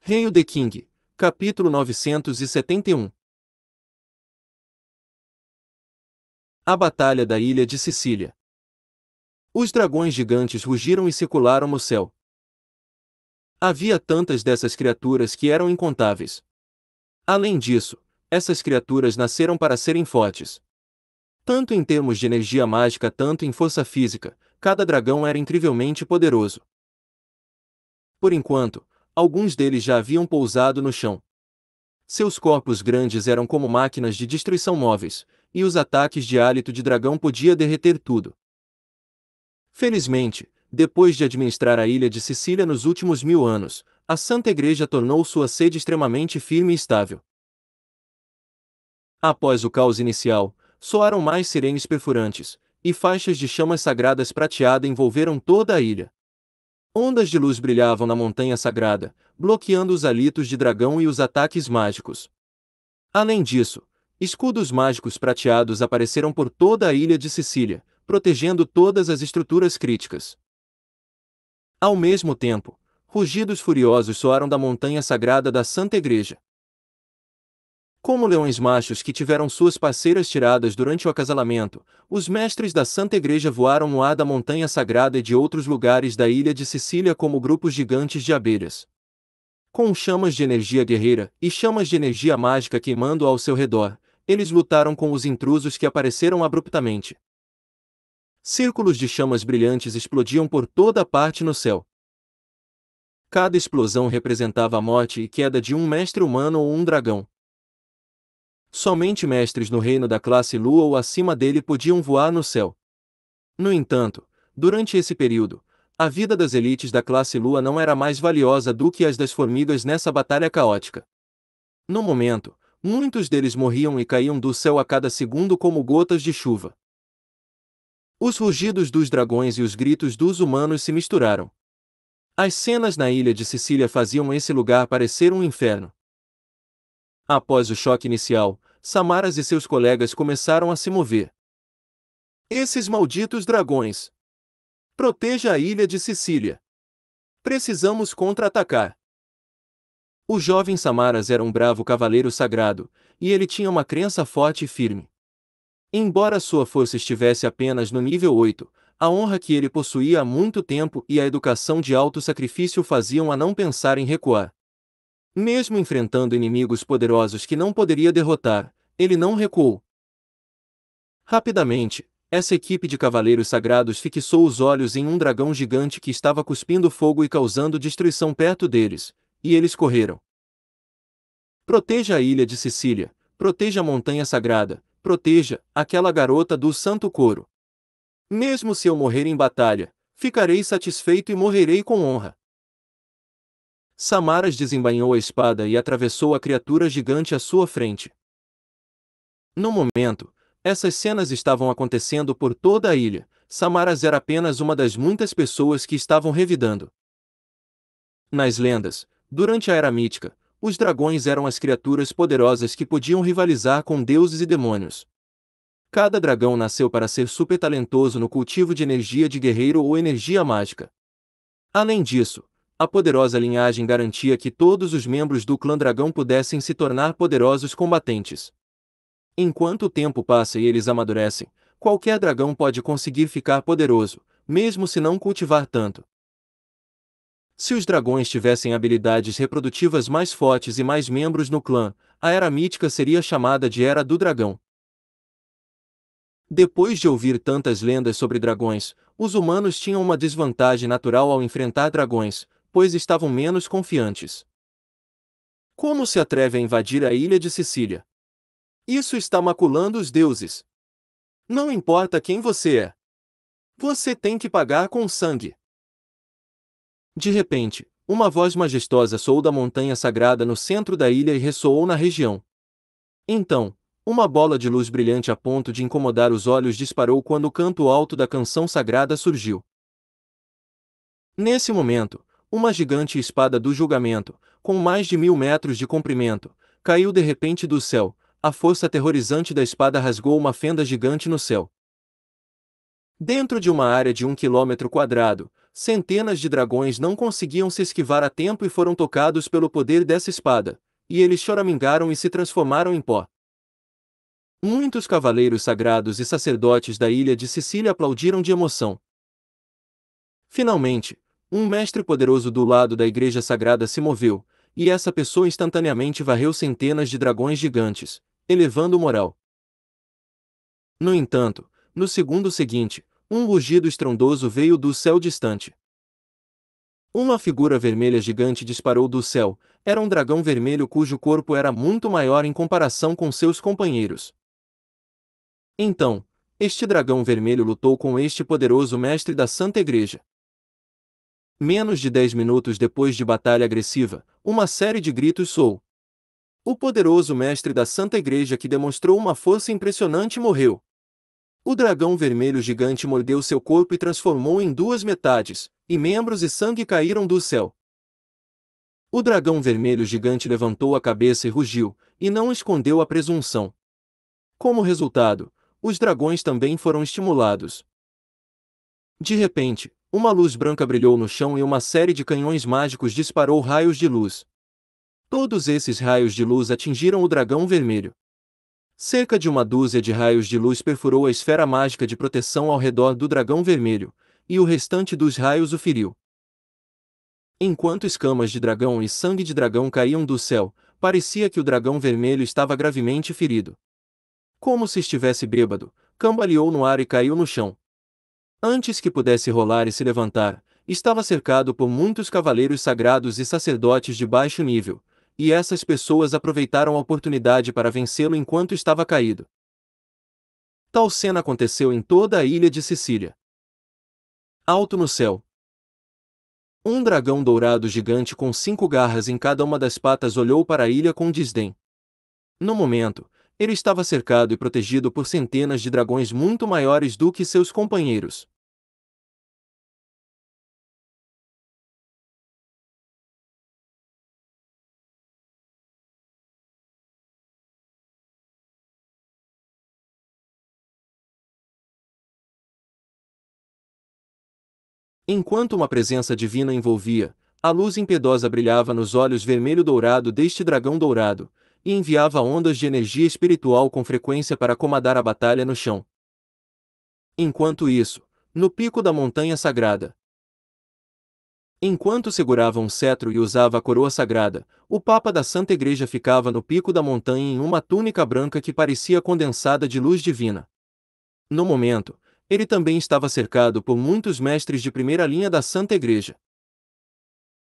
Hail the King, capítulo 971. A Batalha da Ilha de Sicília. Os dragões gigantes rugiram e circularam no céu. Havia tantas dessas criaturas que eram incontáveis. Além disso, essas criaturas nasceram para serem fortes. Tanto em termos de energia mágica, tanto em força física, cada dragão era incrivelmente poderoso. Por enquanto, alguns deles já haviam pousado no chão. Seus corpos grandes eram como máquinas de destruição móveis, e os ataques de hálito de dragão podiam derreter tudo. Felizmente, depois de administrar a ilha de Sicília nos últimos 1000 anos, a Santa Igreja tornou sua sede extremamente firme e estável. Após o caos inicial, soaram mais sirenes perfurantes, e faixas de chamas sagradas prateada envolveram toda a ilha. Ondas de luz brilhavam na montanha sagrada, bloqueando os halitos de dragão e os ataques mágicos. Além disso, escudos mágicos prateados apareceram por toda a ilha de Sicília, protegendo todas as estruturas críticas. Ao mesmo tempo, rugidos furiosos soaram da montanha sagrada da Santa Igreja. Como leões machos que tiveram suas parceiras tiradas durante o acasalamento, os mestres da Santa Igreja voaram no ar da montanha sagrada e de outros lugares da ilha de Sicília como grupos gigantes de abelhas. Com chamas de energia guerreira e chamas de energia mágica queimando ao seu redor, eles lutaram com os intrusos que apareceram abruptamente. Círculos de chamas brilhantes explodiam por toda parte no céu. Cada explosão representava a morte e queda de um mestre humano ou um dragão. Somente mestres no reino da classe Lua ou acima dele podiam voar no céu. No entanto, durante esse período, a vida das elites da classe Lua não era mais valiosa do que as das formigas nessa batalha caótica. No momento, muitos deles morriam e caíam do céu a cada segundo como gotas de chuva. Os rugidos dos dragões e os gritos dos humanos se misturaram. As cenas na ilha de Sicília faziam esse lugar parecer um inferno. Após o choque inicial, Samaras e seus colegas começaram a se mover. Esses malditos dragões! Proteja a ilha de Sicília! Precisamos contra-atacar! O jovem Samaras era um bravo cavaleiro sagrado, e ele tinha uma crença forte e firme. Embora sua força estivesse apenas no nível 8, a honra que ele possuía há muito tempo e a educação de alto sacrifício o faziam a não pensar em recuar. Mesmo enfrentando inimigos poderosos que não poderia derrotar, ele não recuou. Rapidamente, essa equipe de cavaleiros sagrados fixou os olhos em um dragão gigante que estava cuspindo fogo e causando destruição perto deles, e eles correram. Proteja a ilha de Sicília, proteja a montanha sagrada, proteja aquela garota do santo coro. Mesmo se eu morrer em batalha, ficarei satisfeito e morrerei com honra. Samaras desembainhou a espada e atravessou a criatura gigante à sua frente. No momento, essas cenas estavam acontecendo por toda a ilha. Samaras era apenas uma das muitas pessoas que estavam revidando. Nas lendas, durante a Era Mítica, os dragões eram as criaturas poderosas que podiam rivalizar com deuses e demônios. Cada dragão nasceu para ser super talentoso no cultivo de energia de guerreiro ou energia mágica. Além disso, a poderosa linhagem garantia que todos os membros do clã dragão pudessem se tornar poderosos combatentes. Enquanto o tempo passa e eles amadurecem, qualquer dragão pode conseguir ficar poderoso, mesmo se não cultivar tanto. Se os dragões tivessem habilidades reprodutivas mais fortes e mais membros no clã, a Era Mítica seria chamada de Era do Dragão. Depois de ouvir tantas lendas sobre dragões, os humanos tinham uma desvantagem natural ao enfrentar dragões, pois estavam menos confiantes. Como se atreve a invadir a ilha de Sicília? Isso está maculando os deuses. Não importa quem você é. Você tem que pagar com sangue. De repente, uma voz majestosa soou da montanha sagrada no centro da ilha e ressoou na região. Então, uma bola de luz brilhante a ponto de incomodar os olhos disparou quando o canto alto da canção sagrada surgiu. Nesse momento, uma gigante espada do julgamento, com mais de 1000 metros de comprimento, caiu de repente do céu. A força aterrorizante da espada rasgou uma fenda gigante no céu. Dentro de uma área de 1 quilômetro quadrado, centenas de dragões não conseguiam se esquivar a tempo e foram tocados pelo poder dessa espada, e eles choramingaram e se transformaram em pó. Muitos cavaleiros sagrados e sacerdotes da ilha de Sicília aplaudiram de emoção. Finalmente, um mestre poderoso do lado da igreja sagrada se moveu, e essa pessoa instantaneamente varreu centenas de dragões gigantes, elevando o moral. No entanto, no segundo seguinte, um rugido estrondoso veio do céu distante. Uma figura vermelha gigante disparou do céu. Era um dragão vermelho cujo corpo era muito maior em comparação com seus companheiros. Então, este dragão vermelho lutou com este poderoso mestre da Santa Igreja. Menos de 10 minutos depois de batalha agressiva, uma série de gritos soou. O poderoso mestre da Santa Igreja, que demonstrou uma força impressionante, morreu. O dragão vermelho gigante mordeu seu corpo e transformou em duas metades, e membros e sangue caíram do céu. O dragão vermelho gigante levantou a cabeça e rugiu, e não escondeu a presunção. Como resultado, os dragões também foram estimulados. De repente, uma luz branca brilhou no chão e uma série de canhões mágicos disparou raios de luz. Todos esses raios de luz atingiram o dragão vermelho. Cerca de uma dúzia de raios de luz perfurou a esfera mágica de proteção ao redor do dragão vermelho, e o restante dos raios o feriu. Enquanto escamas de dragão e sangue de dragão caíam do céu, parecia que o dragão vermelho estava gravemente ferido. Como se estivesse bêbado, cambaleou no ar e caiu no chão. Antes que pudesse rolar e se levantar, estava cercado por muitos cavaleiros sagrados e sacerdotes de baixo nível, e essas pessoas aproveitaram a oportunidade para vencê-lo enquanto estava caído. Tal cena aconteceu em toda a ilha de Sicília. Alto no céu, um dragão dourado gigante com 5 garras em cada uma das patas olhou para a ilha com desdém. No momento, ele estava cercado e protegido por centenas de dragões muito maiores do que seus companheiros. Enquanto uma presença divina envolvia, a luz impiedosa brilhava nos olhos vermelho-dourado deste dragão dourado, e enviava ondas de energia espiritual com frequência para comandar a batalha no chão. Enquanto isso, no pico da montanha sagrada, enquanto segurava um cetro e usava a coroa sagrada, o Papa da Santa Igreja ficava no pico da montanha em uma túnica branca que parecia condensada de luz divina. No momento, ele também estava cercado por muitos mestres de primeira linha da Santa Igreja.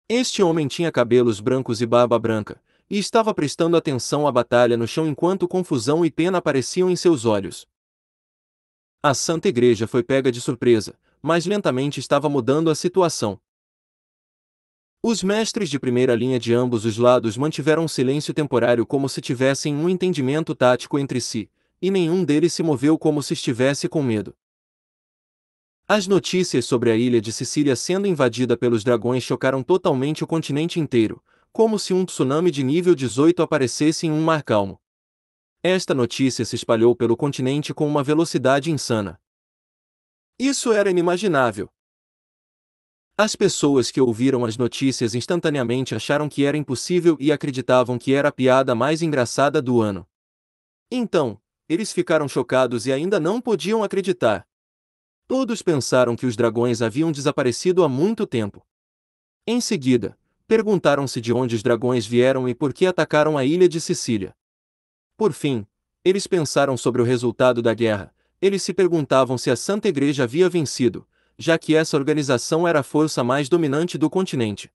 Este homem tinha cabelos brancos e barba branca, e estava prestando atenção à batalha no chão enquanto confusão e pena apareciam em seus olhos. A Santa Igreja foi pega de surpresa, mas lentamente estava mudando a situação. Os mestres de primeira linha de ambos os lados mantiveram um silêncio temporário como se tivessem um entendimento tático entre si, e nenhum deles se moveu como se estivesse com medo. As notícias sobre a ilha de Sicília sendo invadida pelos dragões chocaram totalmente o continente inteiro, como se um tsunami de nível 18 aparecesse em um mar calmo. Esta notícia se espalhou pelo continente com uma velocidade insana. Isso era inimaginável. As pessoas que ouviram as notícias instantaneamente acharam que era impossível e acreditavam que era a piada mais engraçada do ano. Então, eles ficaram chocados e ainda não podiam acreditar. Todos pensaram que os dragões haviam desaparecido há muito tempo. Em seguida, perguntaram-se de onde os dragões vieram e por que atacaram a ilha de Sicília. Por fim, eles pensaram sobre o resultado da guerra. Eles se perguntavam se a Santa Igreja havia vencido, já que essa organização era a força mais dominante do continente.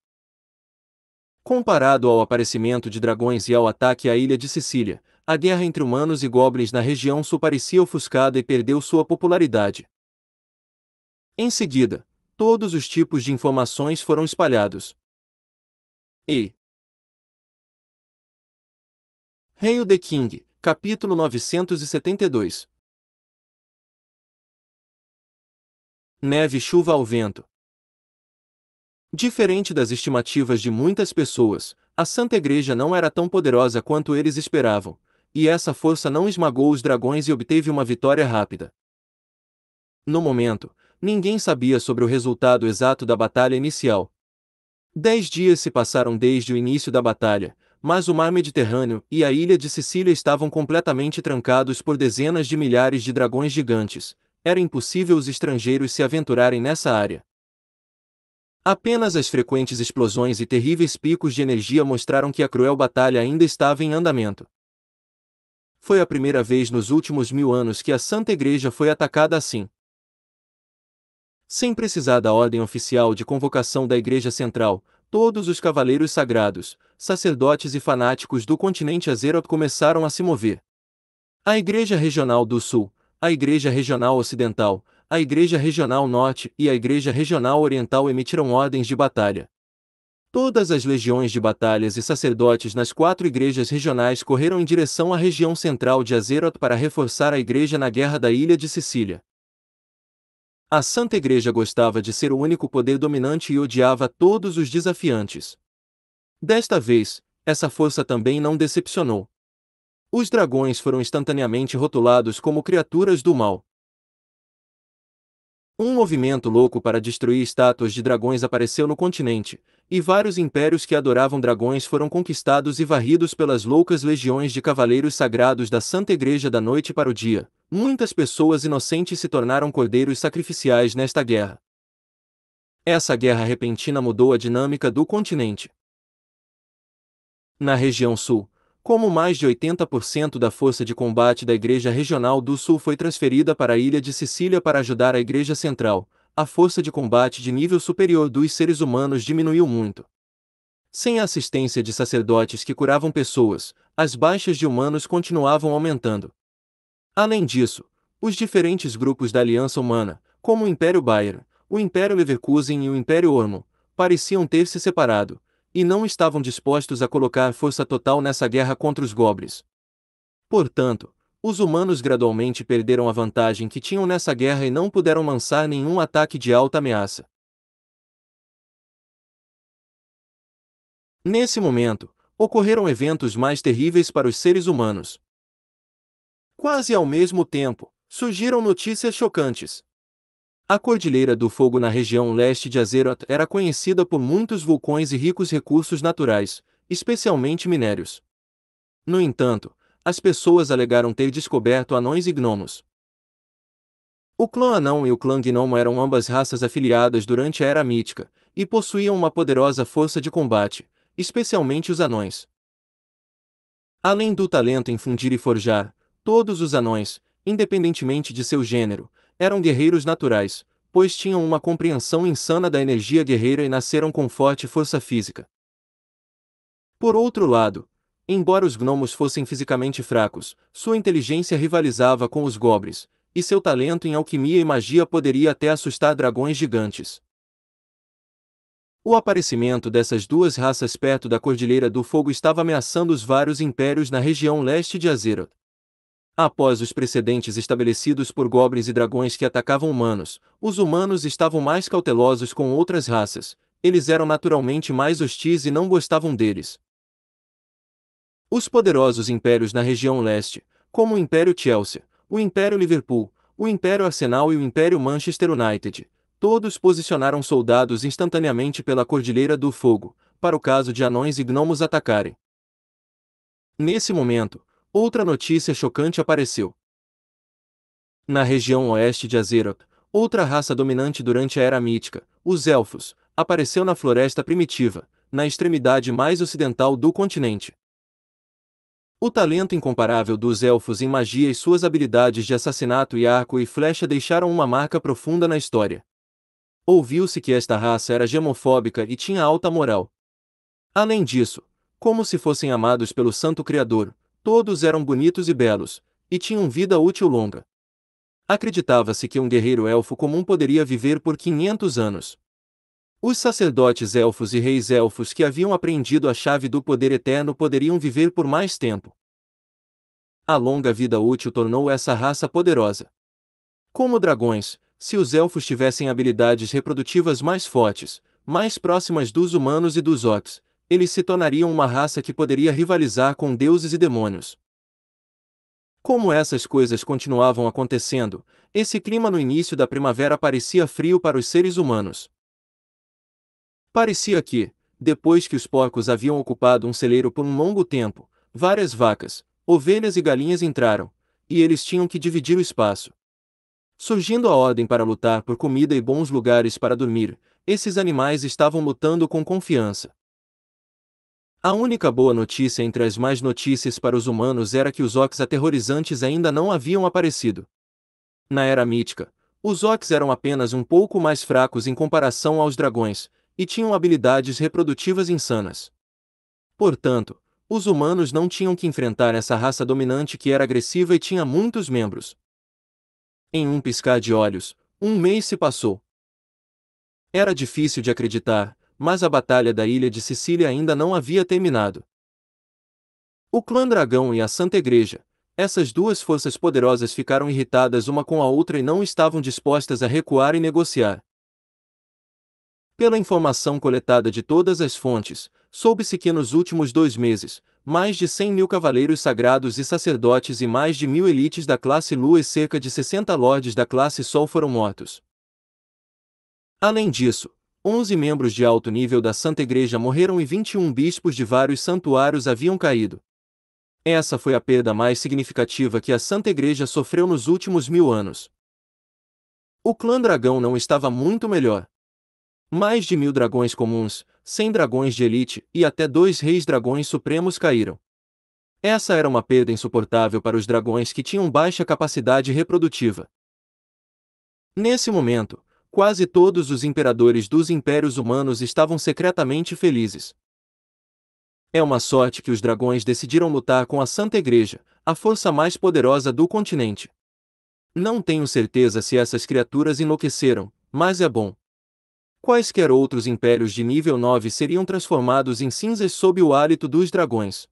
Comparado ao aparecimento de dragões e ao ataque à ilha de Sicília, a guerra entre humanos e goblins na região sul parecia ofuscada e perdeu sua popularidade. Em seguida, todos os tipos de informações foram espalhados. E Hail the King, capítulo 972. Neve e chuva ao vento. Diferente das estimativas de muitas pessoas, a Santa Igreja não era tão poderosa quanto eles esperavam, e essa força não esmagou os dragões e obteve uma vitória rápida. No momento, ninguém sabia sobre o resultado exato da batalha inicial. 10 dias se passaram desde o início da batalha, mas o mar Mediterrâneo e a ilha de Sicília estavam completamente trancados por dezenas de milhares de dragões gigantes. Era impossível os estrangeiros se aventurarem nessa área. Apenas as frequentes explosões e terríveis picos de energia mostraram que a cruel batalha ainda estava em andamento. Foi a primeira vez nos últimos 1000 anos que a Santa Igreja foi atacada assim. Sem precisar da ordem oficial de convocação da Igreja Central, todos os cavaleiros sagrados, sacerdotes e fanáticos do continente Azeroth começaram a se mover. A Igreja Regional do Sul, a Igreja Regional Ocidental, a Igreja Regional Norte e a Igreja Regional Oriental emitiram ordens de batalha. Todas as legiões de batalhas e sacerdotes nas 4 igrejas regionais correram em direção à região central de Azeroth para reforçar a igreja na Guerra da Ilha de Sicília. A Santa Igreja gostava de ser o único poder dominante e odiava todos os desafiantes. Desta vez, essa força também não decepcionou. Os dragões foram instantaneamente rotulados como criaturas do mal. Um movimento louco para destruir estátuas de dragões apareceu no continente, e vários impérios que adoravam dragões foram conquistados e varridos pelas loucas legiões de cavaleiros sagrados da Santa Igreja da noite para o dia. Muitas pessoas inocentes se tornaram cordeiros sacrificiais nesta guerra. Essa guerra repentina mudou a dinâmica do continente. Na região sul, como mais de 80% da força de combate da Igreja Regional do Sul foi transferida para a ilha de Sicília para ajudar a Igreja Central, a força de combate de nível superior dos seres humanos diminuiu muito. Sem a assistência de sacerdotes que curavam pessoas, as baixas de humanos continuavam aumentando. Além disso, os diferentes grupos da Aliança Humana, como o Império Bayer, o Império Leverkusen e o Império Ormo, pareciam ter se separado, e não estavam dispostos a colocar força total nessa guerra contra os goblins. Portanto, os humanos gradualmente perderam a vantagem que tinham nessa guerra e não puderam lançar nenhum ataque de alta ameaça. Nesse momento, ocorreram eventos mais terríveis para os seres humanos. Quase ao mesmo tempo, surgiram notícias chocantes. A Cordilheira do Fogo na região leste de Azeroth era conhecida por muitos vulcões e ricos recursos naturais, especialmente minérios. No entanto, as pessoas alegaram ter descoberto anões e gnomos. O clã anão e o clã gnomo eram ambas raças afiliadas durante a Era Mítica, e possuíam uma poderosa força de combate, especialmente os anões. Além do talento em fundir e forjar, todos os anões, independentemente de seu gênero, eram guerreiros naturais, pois tinham uma compreensão insana da energia guerreira e nasceram com forte força física. Por outro lado, embora os gnomos fossem fisicamente fracos, sua inteligência rivalizava com os goblins, e seu talento em alquimia e magia poderia até assustar dragões gigantes. O aparecimento dessas duas raças perto da Cordilheira do Fogo estava ameaçando os vários impérios na região leste de Azeroth. Após os precedentes estabelecidos por goblins e dragões que atacavam humanos, os humanos estavam mais cautelosos com outras raças, eles eram naturalmente mais hostis e não gostavam deles. Os poderosos impérios na região leste, como o Império Chelsea, o Império Liverpool, o Império Arsenal e o Império Manchester United, todos posicionaram soldados instantaneamente pela Cordilheira do Fogo, para o caso de anões e gnomos atacarem. Nesse momento, outra notícia chocante apareceu. Na região oeste de Azeroth, outra raça dominante durante a Era Mítica, os Elfos, apareceu na floresta primitiva, na extremidade mais ocidental do continente. O talento incomparável dos Elfos em magia e suas habilidades de assassinato e arco e flecha deixaram uma marca profunda na história. Ouviu-se que esta raça era gemofóbica e tinha alta moral. Além disso, como se fossem amados pelo Santo Criador, todos eram bonitos e belos, e tinham vida útil longa. Acreditava-se que um guerreiro elfo comum poderia viver por 500 anos. Os sacerdotes elfos e reis elfos que haviam apreendido a chave do poder eterno poderiam viver por mais tempo. A longa vida útil tornou essa raça poderosa. Como dragões, se os elfos tivessem habilidades reprodutivas mais fortes, mais próximas dos humanos e dos orcs, eles se tornariam uma raça que poderia rivalizar com deuses e demônios. Como essas coisas continuavam acontecendo, esse clima no início da primavera parecia frio para os seres humanos. Parecia que, depois que os porcos haviam ocupado um celeiro por um longo tempo, várias vacas, ovelhas e galinhas entraram, e eles tinham que dividir o espaço. Surgindo a ordem para lutar por comida e bons lugares para dormir, esses animais estavam lutando com confiança. A única boa notícia entre as más notícias para os humanos era que os orcs aterrorizantes ainda não haviam aparecido. Na Era Mítica, os orcs eram apenas um pouco mais fracos em comparação aos dragões, e tinham habilidades reprodutivas insanas. Portanto, os humanos não tinham que enfrentar essa raça dominante que era agressiva e tinha muitos membros. Em um piscar de olhos, um mês se passou. Era difícil de acreditar, mas a batalha da ilha de Sicília ainda não havia terminado. O clã Dragão e a Santa Igreja, essas duas forças poderosas ficaram irritadas uma com a outra e não estavam dispostas a recuar e negociar. Pela informação coletada de todas as fontes, soube-se que nos últimos 2 meses, mais de 100.000 cavaleiros sagrados e sacerdotes e mais de 1.000 elites da classe Lua e cerca de 60 lordes da classe Sol foram mortos. Além disso, 11 membros de alto nível da Santa Igreja morreram e 21 bispos de vários santuários haviam caído. Essa foi a perda mais significativa que a Santa Igreja sofreu nos últimos 1000 anos. O clã Dragão não estava muito melhor. Mais de 1.000 dragões comuns, 100 dragões de elite e até 2 reis dragões supremos caíram. Essa era uma perda insuportável para os dragões que tinham baixa capacidade reprodutiva. Nesse momento, quase todos os imperadores dos impérios humanos estavam secretamente felizes. É uma sorte que os dragões decidiram lutar com a Santa Igreja, a força mais poderosa do continente. Não tenho certeza se essas criaturas enlouqueceram, mas é bom. Quaisquer outros impérios de nível 9 seriam transformados em cinzas sob o hálito dos dragões.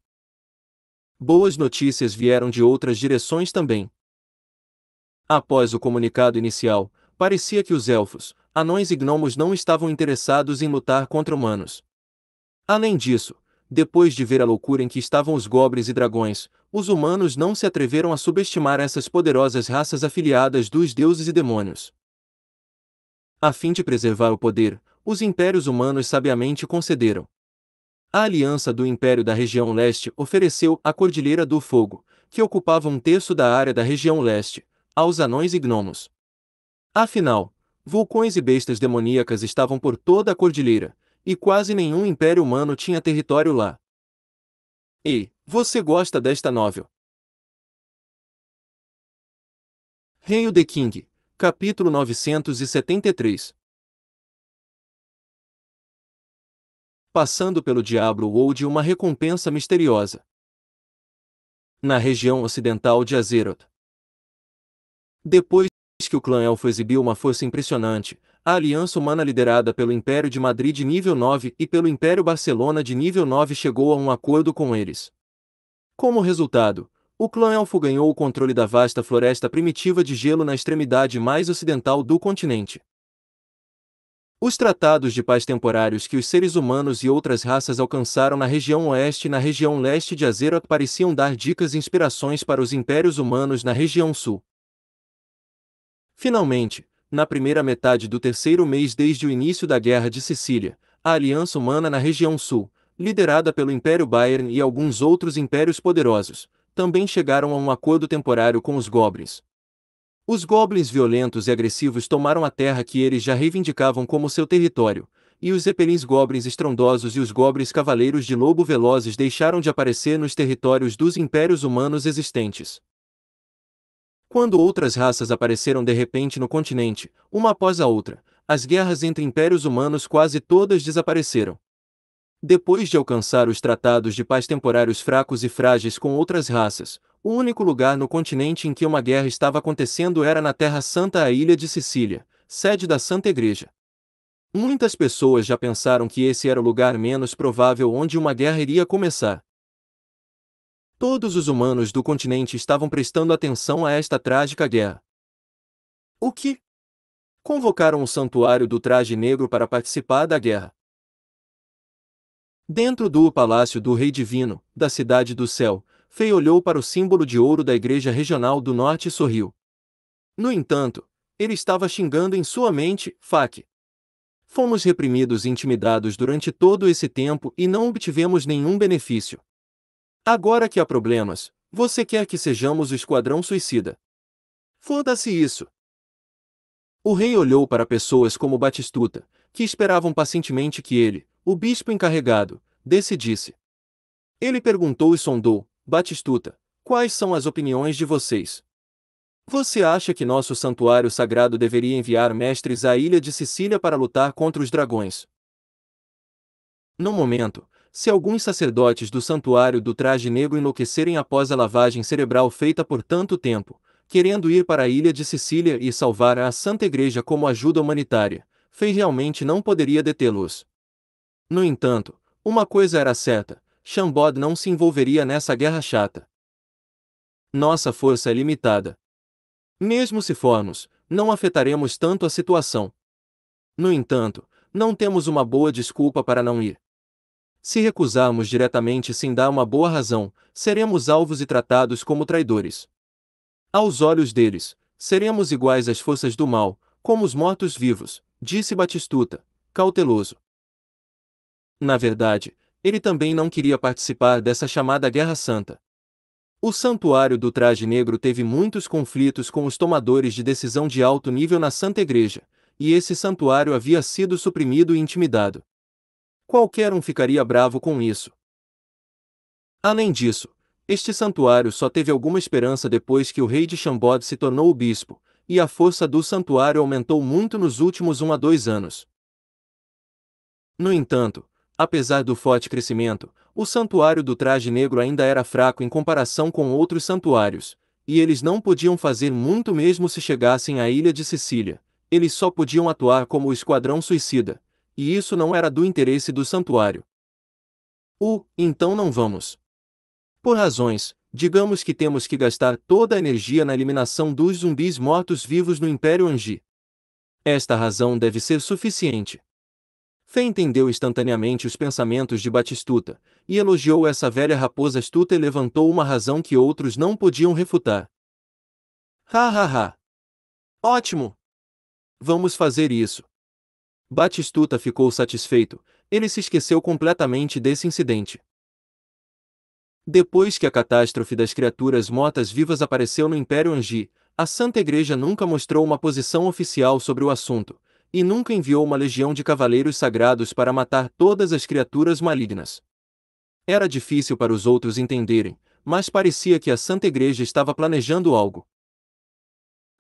Boas notícias vieram de outras direções também. Após o comunicado inicial, parecia que os elfos, anões e gnomos não estavam interessados em lutar contra humanos. Além disso, depois de ver a loucura em que estavam os goblins e dragões, os humanos não se atreveram a subestimar essas poderosas raças afiliadas dos deuses e demônios. A fim de preservar o poder, os impérios humanos sabiamente concederam. A aliança do Império da Região Leste ofereceu a Cordilheira do Fogo, que ocupava um terço da área da Região Leste, aos anões e gnomos. Afinal, vulcões e bestas demoníacas estavam por toda a cordilheira, e quase nenhum império humano tinha território lá. Ei, você gosta desta novel? Hail the King, capítulo 973. Passando pelo Diablo ou de uma recompensa misteriosa. Na região ocidental de Azeroth. Depois que o clã Elfo exibiu uma força impressionante, a aliança humana liderada pelo Império de Madrid de nível 9 e pelo Império Barcelona de nível 9 chegou a um acordo com eles. Como resultado, o clã Elfo ganhou o controle da vasta floresta primitiva de gelo na extremidade mais ocidental do continente. Os tratados de paz temporários que os seres humanos e outras raças alcançaram na região oeste e na região leste de Azeroth pareciam dar dicas e inspirações para os impérios humanos na região sul. Finalmente, na primeira metade do terceiro mês desde o início da Guerra de Sicília, a Aliança Humana na região sul, liderada pelo Império Bayern e alguns outros impérios poderosos, também chegaram a um acordo temporário com os Goblins. Os Goblins violentos e agressivos tomaram a terra que eles já reivindicavam como seu território, e os Zeppelins Goblins estrondosos e os Goblins Cavaleiros de Lobo velozes deixaram de aparecer nos territórios dos impérios humanos existentes. Quando outras raças apareceram de repente no continente, uma após a outra, as guerras entre impérios humanos quase todas desapareceram. Depois de alcançar os tratados de paz temporários fracos e frágeis com outras raças, o único lugar no continente em que uma guerra estava acontecendo era na Terra Santa, a ilha de Sicília, sede da Santa Igreja. Muitas pessoas já pensaram que esse era o lugar menos provável onde uma guerra iria começar. Todos os humanos do continente estavam prestando atenção a esta trágica guerra. O que? Convocaram o Santuário do Traje Negro para participar da guerra. Dentro do Palácio do Rei Divino, da Cidade do Céu, Fei olhou para o símbolo de ouro da Igreja Regional do Norte e sorriu. No entanto, ele estava xingando em sua mente, Fac. Fomos reprimidos e intimidados durante todo esse tempo e não obtivemos nenhum benefício. Agora que há problemas, você quer que sejamos o Esquadrão Suicida. Foda-se isso! O rei olhou para pessoas como Batistuta, que esperavam pacientemente que ele, o bispo encarregado, decidisse. Ele perguntou e sondou: Batistuta, quais são as opiniões de vocês? Você acha que nosso santuário sagrado deveria enviar mestres à ilha de Sicília para lutar contra os dragões? No momento, se alguns sacerdotes do santuário do traje negro enlouquecerem após a lavagem cerebral feita por tanto tempo, querendo ir para a ilha de Sicília e salvar a Santa Igreja como ajuda humanitária, Fei realmente não poderia detê-los. No entanto, uma coisa era certa: Chambord não se envolveria nessa guerra chata. Nossa força é limitada. Mesmo se formos, não afetaremos tanto a situação. No entanto, não temos uma boa desculpa para não ir. Se recusarmos diretamente sem dar uma boa razão, seremos alvos e tratados como traidores. Aos olhos deles, seremos iguais às forças do mal, como os mortos-vivos, disse Batistuta, cauteloso. Na verdade, ele também não queria participar dessa chamada Guerra Santa. O Santuário do Traje Negro teve muitos conflitos com os tomadores de decisão de alto nível na Santa Igreja, e esse santuário havia sido suprimido e intimidado. Qualquer um ficaria bravo com isso. Além disso, este santuário só teve alguma esperança depois que o rei de Chambord se tornou o bispo, e a força do santuário aumentou muito nos últimos 1 a 2 anos. No entanto, apesar do forte crescimento, o santuário do Traje Negro ainda era fraco em comparação com outros santuários, e eles não podiam fazer muito mesmo se chegassem à ilha de Sicília. Eles só podiam atuar como o Esquadrão Suicida, e isso não era do interesse do santuário. Então não vamos. Por razões, digamos que temos que gastar toda a energia na eliminação dos zumbis mortos-vivos no Império Angi. Esta razão deve ser suficiente. Fei entendeu instantaneamente os pensamentos de Batistuta, e elogiou essa velha raposa astuta e levantou uma razão que outros não podiam refutar. Ha ha ha! Ótimo! Vamos fazer isso. Batistuta ficou satisfeito, ele se esqueceu completamente desse incidente. Depois que a catástrofe das criaturas mortas-vivas apareceu no Império Angi, a Santa Igreja nunca mostrou uma posição oficial sobre o assunto, e nunca enviou uma legião de cavaleiros sagrados para matar todas as criaturas malignas. Era difícil para os outros entenderem, mas parecia que a Santa Igreja estava planejando algo.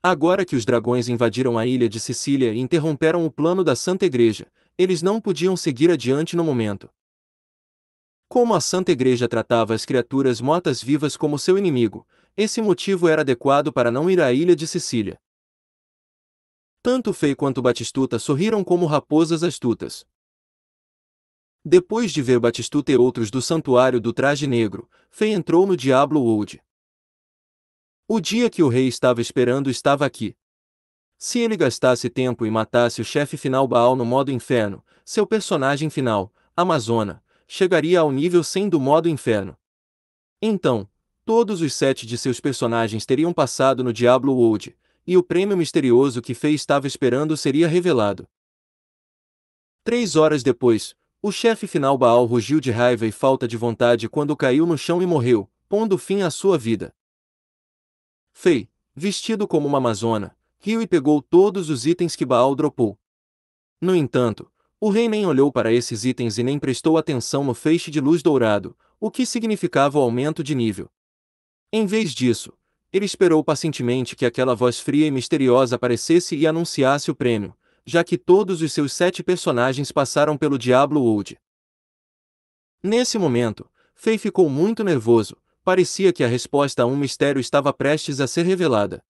Agora que os dragões invadiram a ilha de Sicília e interromperam o plano da Santa Igreja, eles não podiam seguir adiante no momento. Como a Santa Igreja tratava as criaturas mortas-vivas como seu inimigo, esse motivo era adequado para não ir à ilha de Sicília. Tanto Fei quanto Batistuta sorriram como raposas astutas. Depois de ver Batistuta e outros do Santuário do Traje Negro, Fei entrou no Diablo Wood. O dia que o rei estava esperando estava aqui. Se ele gastasse tempo e matasse o chefe final Baal no modo inferno, seu personagem final, Amazona, chegaria ao nível 100 do modo inferno. Então, todos os 7 de seus personagens teriam passado no Diablo Wood, e o prêmio misterioso que Fei estava esperando seria revelado. 3 horas depois, o chefe final Baal rugiu de raiva e falta de vontade quando caiu no chão e morreu, pondo fim à sua vida. Fei, vestido como uma amazona, riu e pegou todos os itens que Baal dropou. No entanto, o rei nem olhou para esses itens e nem prestou atenção no feixe de luz dourado, o que significava o aumento de nível. Em vez disso, ele esperou pacientemente que aquela voz fria e misteriosa aparecesse e anunciasse o prêmio, já que todos os seus 7 personagens passaram pelo Diablo Wood. Nesse momento, Fei ficou muito nervoso, parecia que a resposta a um mistério estava prestes a ser revelada.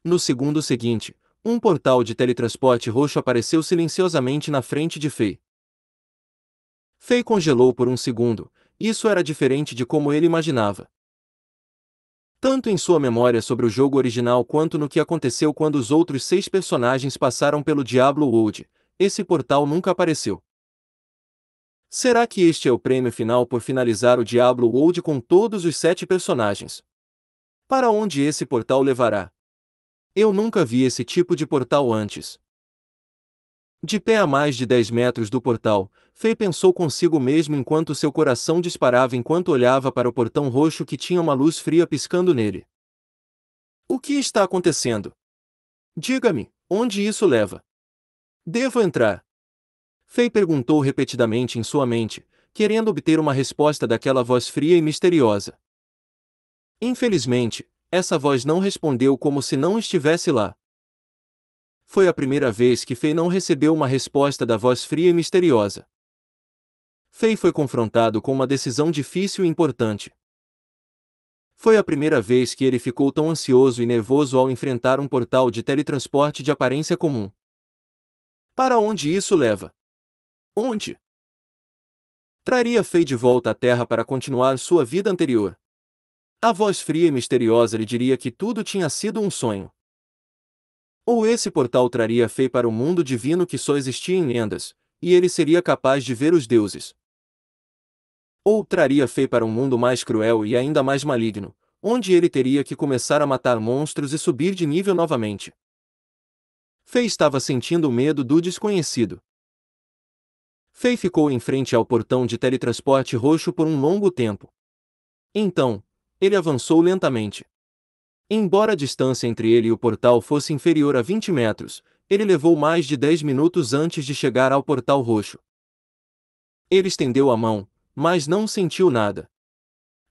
No segundo seguinte, um portal de teletransporte roxo apareceu silenciosamente na frente de Fei. Fei congelou por um segundo, isso era diferente de como ele imaginava. Tanto em sua memória sobre o jogo original quanto no que aconteceu quando os outros 6 personagens passaram pelo Diablo Wood, esse portal nunca apareceu. Será que este é o prêmio final por finalizar o Diablo World com todos os 7 personagens? Para onde esse portal levará? Eu nunca vi esse tipo de portal antes. De pé a mais de 10 metros do portal, Fei pensou consigo mesmo enquanto seu coração disparava enquanto olhava para o portão roxo que tinha uma luz fria piscando nele. O que está acontecendo? Diga-me, onde isso leva? Devo entrar? Fei perguntou repetidamente em sua mente, querendo obter uma resposta daquela voz fria e misteriosa. Infelizmente, essa voz não respondeu como se não estivesse lá. Foi a primeira vez que Fei não recebeu uma resposta da voz fria e misteriosa. Fei foi confrontado com uma decisão difícil e importante. Foi a primeira vez que ele ficou tão ansioso e nervoso ao enfrentar um portal de teletransporte de aparência comum. Para onde isso leva? Onde? Traria Fei de volta à Terra para continuar sua vida anterior. A voz fria e misteriosa lhe diria que tudo tinha sido um sonho. Ou esse portal traria Fei para o mundo divino que só existia em lendas, e ele seria capaz de ver os deuses. Ou traria Fei para um mundo mais cruel e ainda mais maligno, onde ele teria que começar a matar monstros e subir de nível novamente. Fei estava sentindo o medo do desconhecido. Fei ficou em frente ao portão de teletransporte roxo por um longo tempo. Então, ele avançou lentamente. Embora a distância entre ele e o portal fosse inferior a 20 metros, ele levou mais de 10 minutos antes de chegar ao portal roxo. Ele estendeu a mão, mas não sentiu nada.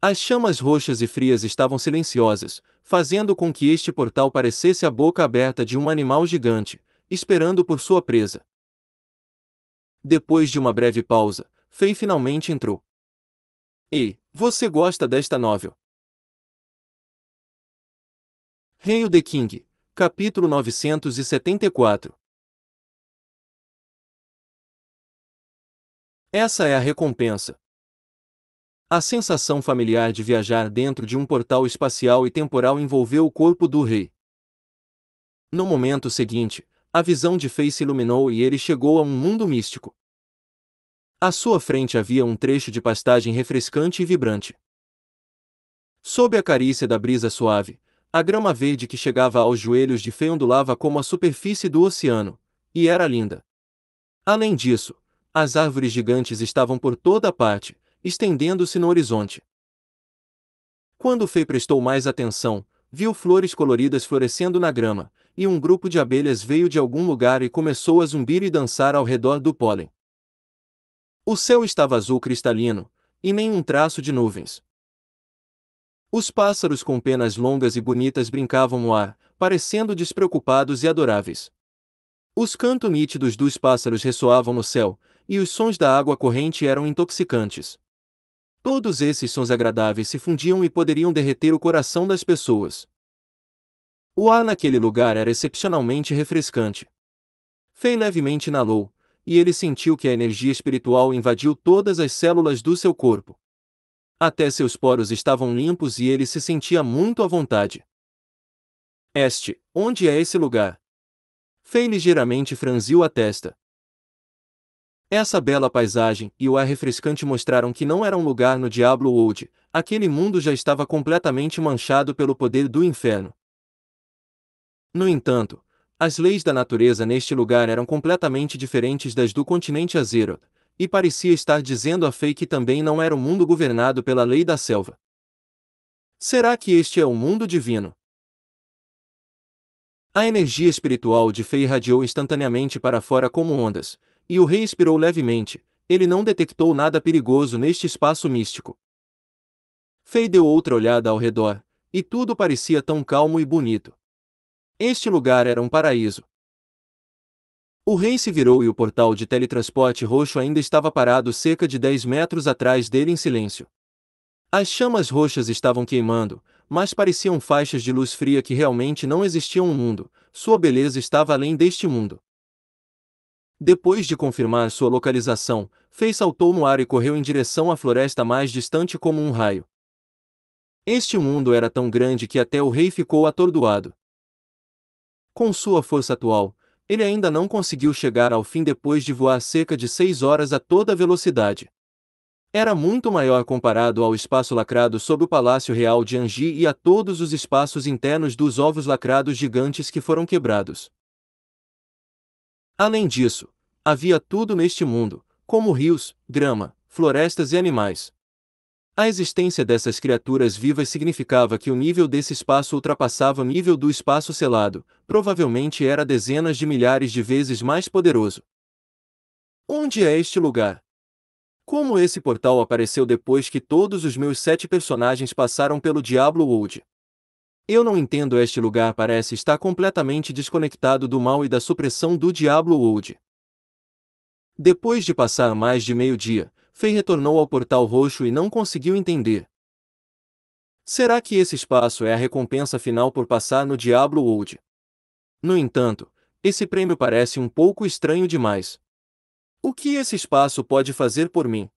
As chamas roxas e frias estavam silenciosas, fazendo com que este portal parecesse a boca aberta de um animal gigante, esperando por sua presa. Depois de uma breve pausa, Fei finalmente entrou. Ei, você gosta desta novel? Hail the King, capítulo 974. Essa é a recompensa. A sensação familiar de viajar dentro de um portal espacial e temporal envolveu o corpo do rei. No momento seguinte, a visão de Fei se iluminou e ele chegou a um mundo místico. À sua frente havia um trecho de pastagem refrescante e vibrante. Sob a carícia da brisa suave, a grama verde que chegava aos joelhos de Fei ondulava como a superfície do oceano, e era linda. Além disso, as árvores gigantes estavam por toda parte, estendendo-se no horizonte. Quando Fei prestou mais atenção, viu flores coloridas florescendo na grama, e um grupo de abelhas veio de algum lugar e começou a zumbir e dançar ao redor do pólen. O céu estava azul cristalino, e nem um traço de nuvens. Os pássaros com penas longas e bonitas brincavam no ar, parecendo despreocupados e adoráveis. Os cantos nítidos dos pássaros ressoavam no céu, e os sons da água corrente eram intoxicantes. Todos esses sons agradáveis se fundiam e poderiam derreter o coração das pessoas. O ar naquele lugar era excepcionalmente refrescante. Fei levemente inalou, e ele sentiu que a energia espiritual invadiu todas as células do seu corpo. Até seus poros estavam limpos e ele se sentia muito à vontade. Onde é esse lugar? Fei ligeiramente franziu a testa. Essa bela paisagem e o ar refrescante mostraram que não era um lugar no Diablo World, aquele mundo já estava completamente manchado pelo poder do inferno. No entanto, as leis da natureza neste lugar eram completamente diferentes das do continente Azeroth, e parecia estar dizendo a Fei que também não era um mundo governado pela lei da selva. Será que este é o mundo divino? A energia espiritual de Fei irradiou instantaneamente para fora como ondas, e o rei expirou levemente. Ele não detectou nada perigoso neste espaço místico. Fei deu outra olhada ao redor, e tudo parecia tão calmo e bonito. Este lugar era um paraíso. O rei se virou e o portal de teletransporte roxo ainda estava parado cerca de 10 metros atrás dele em silêncio. As chamas roxas estavam queimando, mas pareciam faixas de luz fria que realmente não existiam no mundo. Sua beleza estava além deste mundo. Depois de confirmar sua localização, Fei saltou no ar e correu em direção à floresta mais distante como um raio. Este mundo era tão grande que até o rei ficou atordoado. Com sua força atual, ele ainda não conseguiu chegar ao fim depois de voar cerca de 6 horas a toda velocidade. Era muito maior comparado ao espaço lacrado sob o Palácio Real de Anji e a todos os espaços internos dos ovos lacrados gigantes que foram quebrados. Além disso, havia tudo neste mundo, como rios, grama, florestas e animais. A existência dessas criaturas vivas significava que o nível desse espaço ultrapassava o nível do espaço selado, provavelmente era dezenas de milhares de vezes mais poderoso. Onde é este lugar? Como esse portal apareceu depois que todos os meus 7 personagens passaram pelo Diablo World? Eu não entendo. Este lugar parece estar completamente desconectado do mal e da supressão do Diablo World. Depois de passar mais de meio-dia, Fei retornou ao portal roxo e não conseguiu entender. Será que esse espaço é a recompensa final por passar no Diablo World? No entanto, esse prêmio parece um pouco estranho demais. O que esse espaço pode fazer por mim?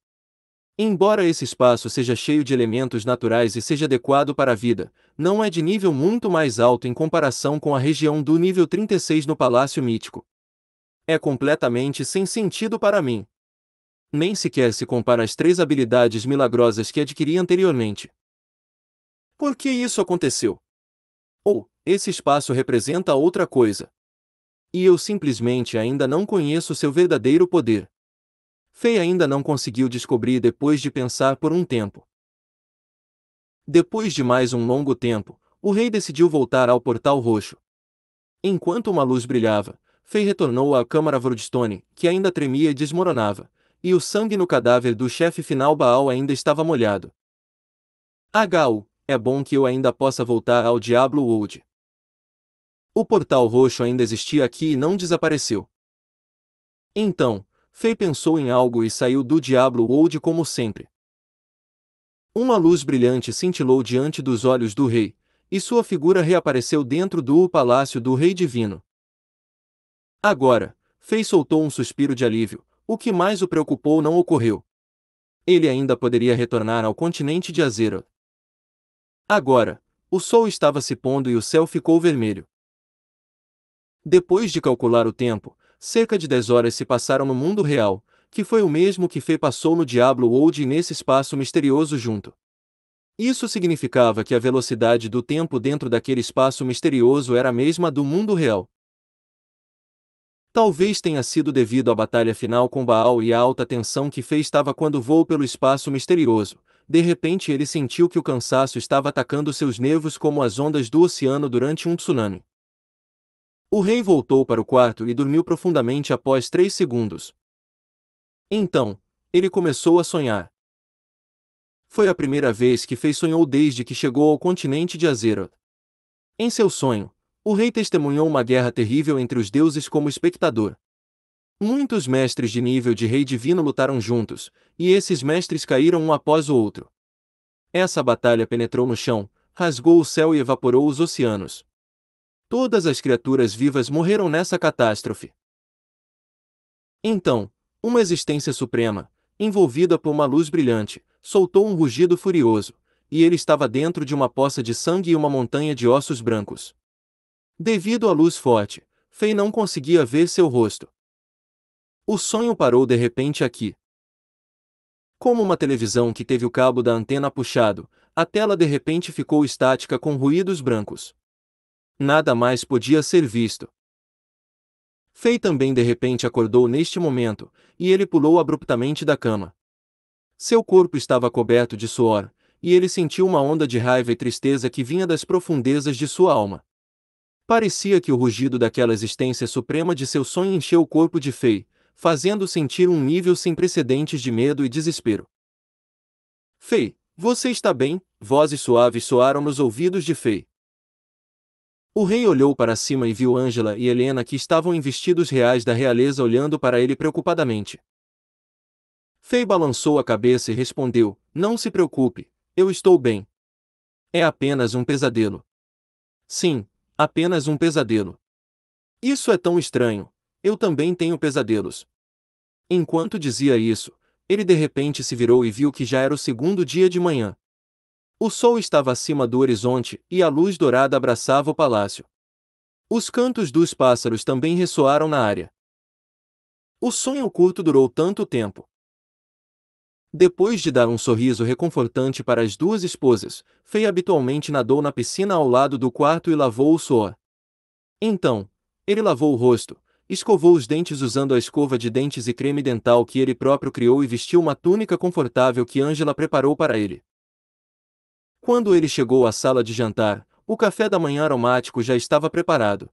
Embora esse espaço seja cheio de elementos naturais e seja adequado para a vida, não é de nível muito mais alto em comparação com a região do nível 36 no Palácio Mítico. É completamente sem sentido para mim. Nem sequer se compara às 3 habilidades milagrosas que adquiri anteriormente. Por que isso aconteceu? Ou, esse espaço representa outra coisa. E eu simplesmente ainda não conheço seu verdadeiro poder. Fei ainda não conseguiu descobrir depois de pensar por um tempo. Depois de mais um longo tempo, o rei decidiu voltar ao portal roxo. Enquanto uma luz brilhava, Fei retornou à câmara Vroodstone, que ainda tremia e desmoronava, e o sangue no cadáver do chefe final Baal ainda estava molhado. HU, é bom que eu ainda possa voltar ao Diablo World. O portal roxo ainda existia aqui e não desapareceu. Então, Fei pensou em algo e saiu do Diablo World como sempre. Uma luz brilhante cintilou diante dos olhos do rei, e sua figura reapareceu dentro do palácio do Rei Divino. Agora, Fei soltou um suspiro de alívio, o que mais o preocupou não ocorreu. Ele ainda poderia retornar ao continente de Azeroth. Agora, o sol estava se pondo e o céu ficou vermelho. Depois de calcular o tempo, cerca de 10 horas se passaram no mundo real, que foi o mesmo que Fei passou no Diablo World e nesse espaço misterioso junto. Isso significava que a velocidade do tempo dentro daquele espaço misterioso era a mesma do mundo real. Talvez tenha sido devido à batalha final com Baal e à alta tensão que Fei estava quando voou pelo espaço misterioso. De repente ele sentiu que o cansaço estava atacando seus nervos como as ondas do oceano durante um tsunami. O rei voltou para o quarto e dormiu profundamente após 3 segundos. Então, ele começou a sonhar. Foi a primeira vez que Fei sonhou desde que chegou ao continente de Azeroth. Em seu sonho, o rei testemunhou uma guerra terrível entre os deuses como espectador. Muitos mestres de nível de rei divino lutaram juntos, e esses mestres caíram um após o outro. Essa batalha penetrou no chão, rasgou o céu e evaporou os oceanos. Todas as criaturas vivas morreram nessa catástrofe. Então, uma existência suprema, envolvida por uma luz brilhante, soltou um rugido furioso, e ele estava dentro de uma poça de sangue e uma montanha de ossos brancos. Devido à luz forte, Fei não conseguia ver seu rosto. O sonho parou de repente aqui. Como uma televisão que teve o cabo da antena puxado, a tela de repente ficou estática com ruídos brancos. Nada mais podia ser visto. Fei também de repente acordou neste momento, e ele pulou abruptamente da cama. Seu corpo estava coberto de suor, e ele sentiu uma onda de raiva e tristeza que vinha das profundezas de sua alma. Parecia que o rugido daquela existência suprema de seu sonho encheu o corpo de Fei, fazendo sentir um nível sem precedentes de medo e desespero. Fei, você está bem? Vozes suaves soaram nos ouvidos de Fei. O rei olhou para cima e viu Ângela e Helena que estavam em vestidos reais da realeza olhando para ele preocupadamente. Fei balançou a cabeça e respondeu, não se preocupe, eu estou bem. É apenas um pesadelo. Sim, apenas um pesadelo. Isso é tão estranho, eu também tenho pesadelos. Enquanto dizia isso, ele de repente se virou e viu que já era o segundo dia de manhã. O sol estava acima do horizonte e a luz dourada abraçava o palácio. Os cantos dos pássaros também ressoaram na área. O sonho curto durou tanto tempo. Depois de dar um sorriso reconfortante para as duas esposas, Fei habitualmente nadou na piscina ao lado do quarto e lavou o suor. Então, ele lavou o rosto, escovou os dentes usando a escova de dentes e creme dental que ele próprio criou e vestiu uma túnica confortável que Angela preparou para ele. Quando ele chegou à sala de jantar, o café da manhã aromático já estava preparado.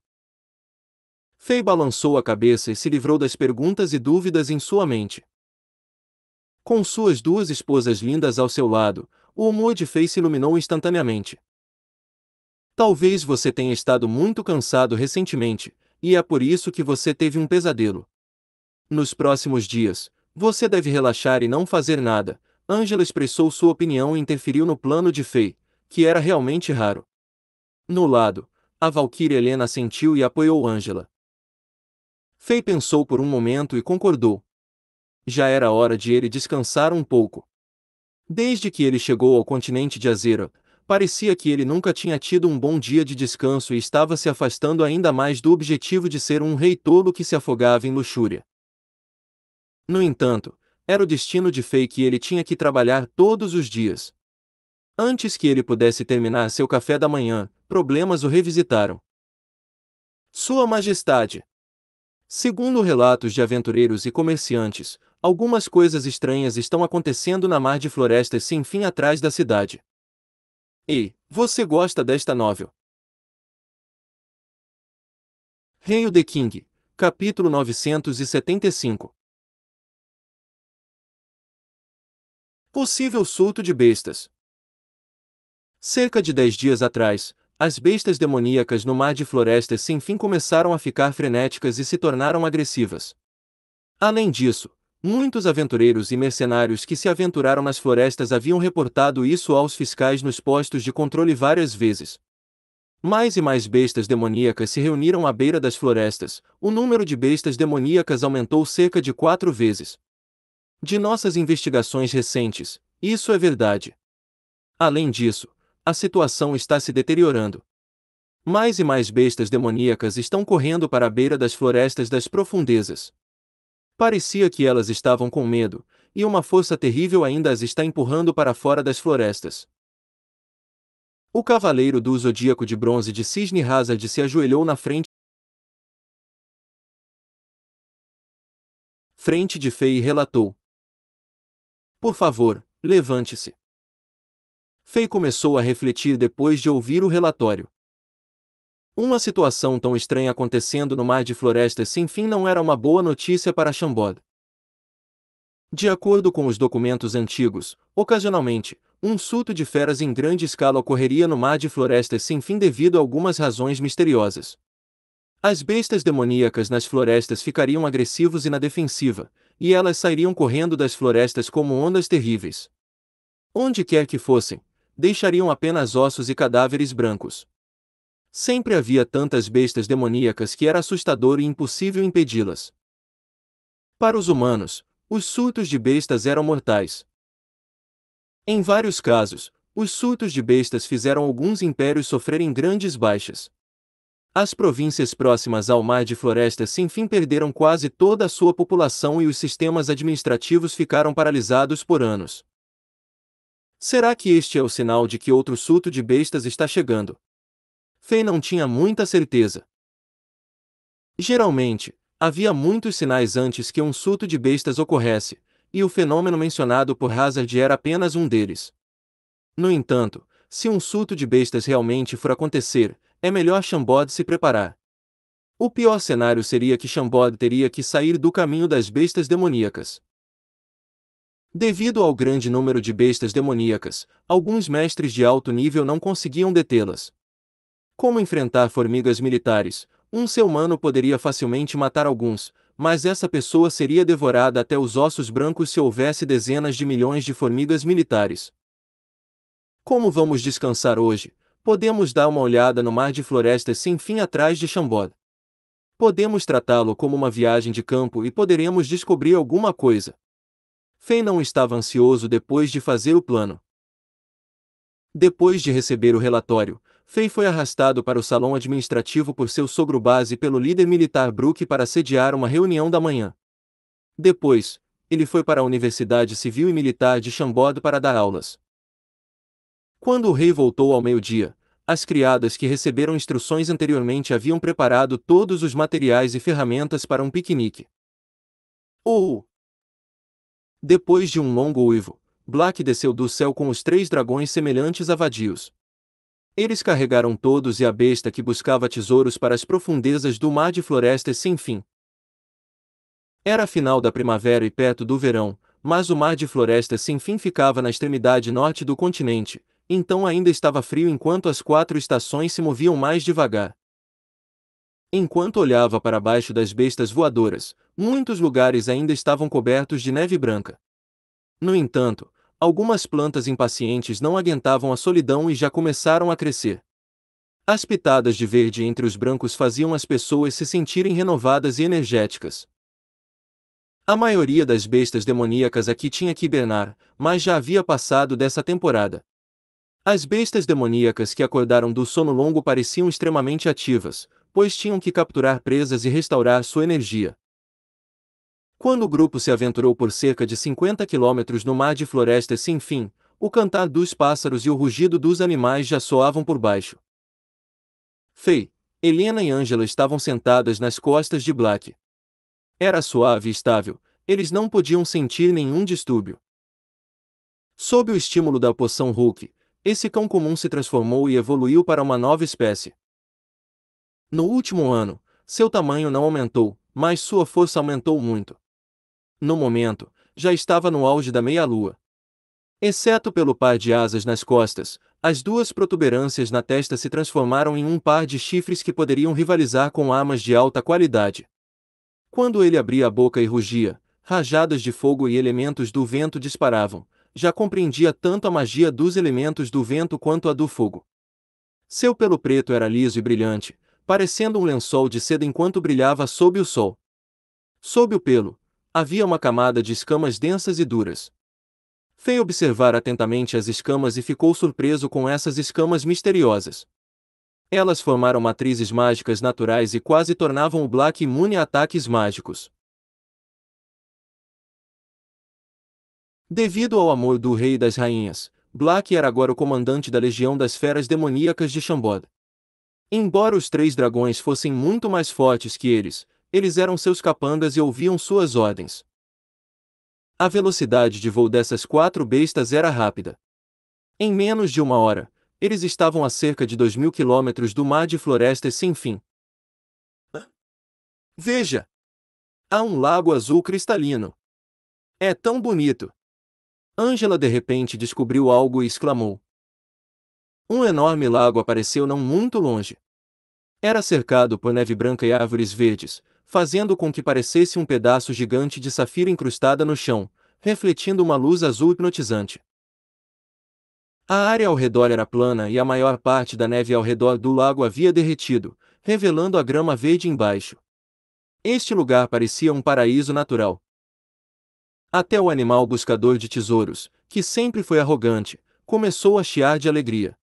Fei balançou a cabeça e se livrou das perguntas e dúvidas em sua mente. Com suas duas esposas lindas ao seu lado, o humor de Fei se iluminou instantaneamente. Talvez você tenha estado muito cansado recentemente, e é por isso que você teve um pesadelo. Nos próximos dias, você deve relaxar e não fazer nada. Angela expressou sua opinião e interferiu no plano de Fei, que era realmente raro. No lado, a valquíria Helena assentiu e apoiou Angela. Fei pensou por um momento e concordou. Já era hora de ele descansar um pouco. Desde que ele chegou ao continente de Azera, parecia que ele nunca tinha tido um bom dia de descanso e estava se afastando ainda mais do objetivo de ser um rei tolo que se afogava em luxúria. No entanto, era o destino de Fei que ele tinha que trabalhar todos os dias. Antes que ele pudesse terminar seu café da manhã, problemas o revisitaram. Sua Majestade! Segundo relatos de aventureiros e comerciantes, algumas coisas estranhas estão acontecendo na mar de florestas sem fim atrás da cidade. Ei, você gosta desta novel? Hail the King, capítulo 975. Possível surto de bestas. Cerca de 10 dias atrás, as bestas demoníacas no mar de florestas sem fim começaram a ficar frenéticas e se tornaram agressivas. Além disso, muitos aventureiros e mercenários que se aventuraram nas florestas haviam reportado isso aos fiscais nos postos de controle várias vezes. Mais e mais bestas demoníacas se reuniram à beira das florestas. O número de bestas demoníacas aumentou cerca de 4 vezes. De nossas investigações recentes, isso é verdade. Além disso, a situação está se deteriorando. Mais e mais bestas demoníacas estão correndo para a beira das florestas das profundezas. Parecia que elas estavam com medo, e uma força terrível ainda as está empurrando para fora das florestas. O cavaleiro do zodíaco de bronze de Cisne Hazard se ajoelhou na frente de Fei e relatou: "Por favor, levante-se." Fei começou a refletir depois de ouvir o relatório. Uma situação tão estranha acontecendo no mar de florestas sem fim não era uma boa notícia para Chambord. De acordo com os documentos antigos, ocasionalmente, um surto de feras em grande escala ocorreria no mar de florestas sem fim devido a algumas razões misteriosas. As bestas demoníacas nas florestas ficariam agressivos e na defensiva, e elas sairiam correndo das florestas como ondas terríveis. Onde quer que fossem, deixariam apenas ossos e cadáveres brancos. Sempre havia tantas bestas demoníacas que era assustador e impossível impedi-las. Para os humanos, os surtos de bestas eram mortais. Em vários casos, os surtos de bestas fizeram alguns impérios sofrerem grandes baixas. As províncias próximas ao mar de florestas sem fim perderam quase toda a sua população e os sistemas administrativos ficaram paralisados por anos. Será que este é o sinal de que outro surto de bestas está chegando? Fei não tinha muita certeza. Geralmente, havia muitos sinais antes que um surto de bestas ocorresse, e o fenômeno mencionado por Hazard era apenas um deles. No entanto, se um surto de bestas realmente for acontecer, é melhor Chambord se preparar. O pior cenário seria que Chambord teria que sair do caminho das bestas demoníacas. Devido ao grande número de bestas demoníacas, alguns mestres de alto nível não conseguiam detê-las. Como enfrentar formigas militares? Um ser humano poderia facilmente matar alguns, mas essa pessoa seria devorada até os ossos brancos se houvesse dezenas de milhões de formigas militares. Como vamos descansar hoje? Podemos dar uma olhada no mar de florestas sem fim atrás de Chambord. Podemos tratá-lo como uma viagem de campo e poderemos descobrir alguma coisa. Fei não estava ansioso depois de fazer o plano. Depois de receber o relatório, Fei foi arrastado para o salão administrativo por seu sogro base e pelo líder militar Brooke para sediar uma reunião da manhã. Depois, ele foi para a Universidade Civil e Militar de Chambord para dar aulas. Quando o rei voltou ao meio-dia, as criadas que receberam instruções anteriormente haviam preparado todos os materiais e ferramentas para um piquenique. Depois de um longo uivo, Black desceu do céu com os 3 dragões semelhantes a vadios. Eles carregaram todos e a besta que buscava tesouros para as profundezas do mar de florestas sem fim. Era a final da primavera e perto do verão, mas o mar de florestas sem fim ficava na extremidade norte do continente, então ainda estava frio enquanto as 4 estações se moviam mais devagar. Enquanto olhava para baixo das bestas voadoras, muitos lugares ainda estavam cobertos de neve branca. No entanto, algumas plantas impacientes não aguentavam a solidão e já começaram a crescer. As pitadas de verde entre os brancos faziam as pessoas se sentirem renovadas e energéticas. A maioria das bestas demoníacas aqui tinha que hibernar, mas já havia passado dessa temporada. As bestas demoníacas que acordaram do sono longo pareciam extremamente ativas, pois tinham que capturar presas e restaurar sua energia. Quando o grupo se aventurou por cerca de 50 quilômetros no mar de florestas sem fim, o cantar dos pássaros e o rugido dos animais já soavam por baixo. Fei, Helena e Angela estavam sentadas nas costas de Black. Era suave e estável, eles não podiam sentir nenhum distúrbio. Sob o estímulo da poção Hulk, esse cão comum se transformou e evoluiu para uma nova espécie. No último ano, seu tamanho não aumentou, mas sua força aumentou muito. No momento, já estava no auge da meia-lua. Exceto pelo par de asas nas costas, as 2 protuberâncias na testa se transformaram em um par de chifres que poderiam rivalizar com armas de alta qualidade. Quando ele abria a boca e rugia, rajadas de fogo e elementos do vento disparavam. Já compreendia tanto a magia dos elementos do vento quanto a do fogo. Seu pelo preto era liso e brilhante, parecendo um lençol de seda enquanto brilhava sob o sol. Sob o pelo, havia uma camada de escamas densas e duras. Fei observar atentamente as escamas e ficou surpreso com essas escamas misteriosas. Elas formaram matrizes mágicas naturais e quase tornavam o Black imune a ataques mágicos. Devido ao amor do rei e das rainhas, Black era agora o comandante da legião das feras demoníacas de Chambord. Embora os 3 dragões fossem muito mais fortes que eles eram seus capangas e ouviam suas ordens. A velocidade de voo dessas 4 bestas era rápida. Em menos de 1 hora, eles estavam a cerca de 2.000 quilômetros do mar de florestas sem fim. Veja! Há um lago azul cristalino. É tão bonito! Angela de repente descobriu algo e exclamou. Um enorme lago apareceu não muito longe. Era cercado por neve branca e árvores verdes, fazendo com que parecesse um pedaço gigante de safira incrustada no chão, refletindo uma luz azul hipnotizante. A área ao redor era plana e a maior parte da neve ao redor do lago havia derretido, revelando a grama verde embaixo. Este lugar parecia um paraíso natural. Até o animal buscador de tesouros, que sempre foi arrogante, começou a chiar de alegria.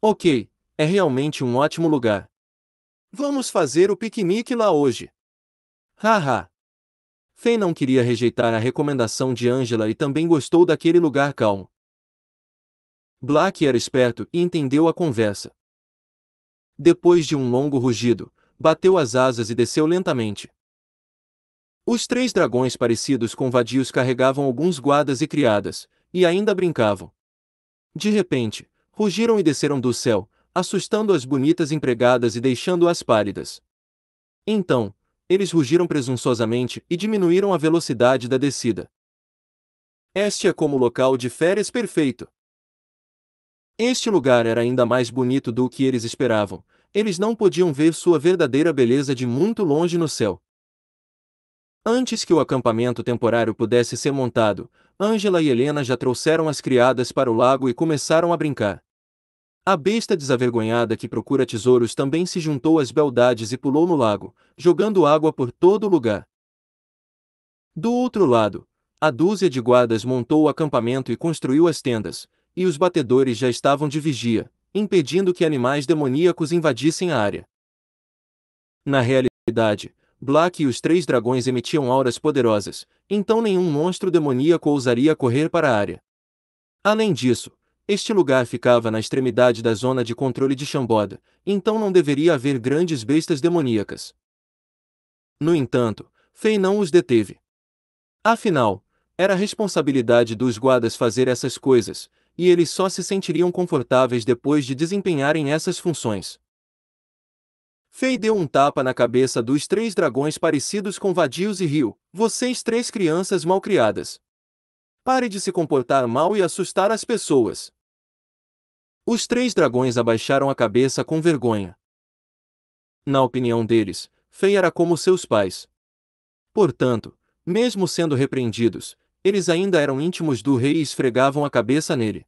Ok, é realmente um ótimo lugar. Vamos fazer o piquenique lá hoje. Haha. Fei não queria rejeitar a recomendação de Angela e também gostou daquele lugar calmo. Black era esperto e entendeu a conversa. Depois de um longo rugido, bateu as asas e desceu lentamente. Os 3 dragões parecidos com vadios carregavam alguns guardas e criadas, e ainda brincavam. De repente, rugiram e desceram do céu, assustando as bonitas empregadas e deixando-as pálidas. Então, eles rugiram presunçosamente e diminuíram a velocidade da descida. Este é como local de férias perfeito. Este lugar era ainda mais bonito do que eles esperavam. Eles não podiam ver sua verdadeira beleza de muito longe no céu. Antes que o acampamento temporário pudesse ser montado, Angela e Helena já trouxeram as criadas para o lago e começaram a brincar. A besta desavergonhada que procura tesouros também se juntou às beldades e pulou no lago, jogando água por todo o lugar. Do outro lado, a dúzia de guardas montou o acampamento e construiu as tendas, e os batedores já estavam de vigia, impedindo que animais demoníacos invadissem a área. Na realidade, Black e os três dragões emitiam auras poderosas, então nenhum monstro demoníaco ousaria correr para a área. Além disso, este lugar ficava na extremidade da zona de controle de Chamboda, então não deveria haver grandes bestas demoníacas. No entanto, Fei não os deteve. Afinal, era responsabilidade dos guardas fazer essas coisas, e eles só se sentiriam confortáveis depois de desempenharem essas funções. Fei deu um tapa na cabeça dos três dragões parecidos com vadios e riu: "Vocês três crianças malcriadas. Pare de se comportar mal e assustar as pessoas." Os três dragões abaixaram a cabeça com vergonha. Na opinião deles, Fei era como seus pais. Portanto, mesmo sendo repreendidos, eles ainda eram íntimos do rei e esfregavam a cabeça nele.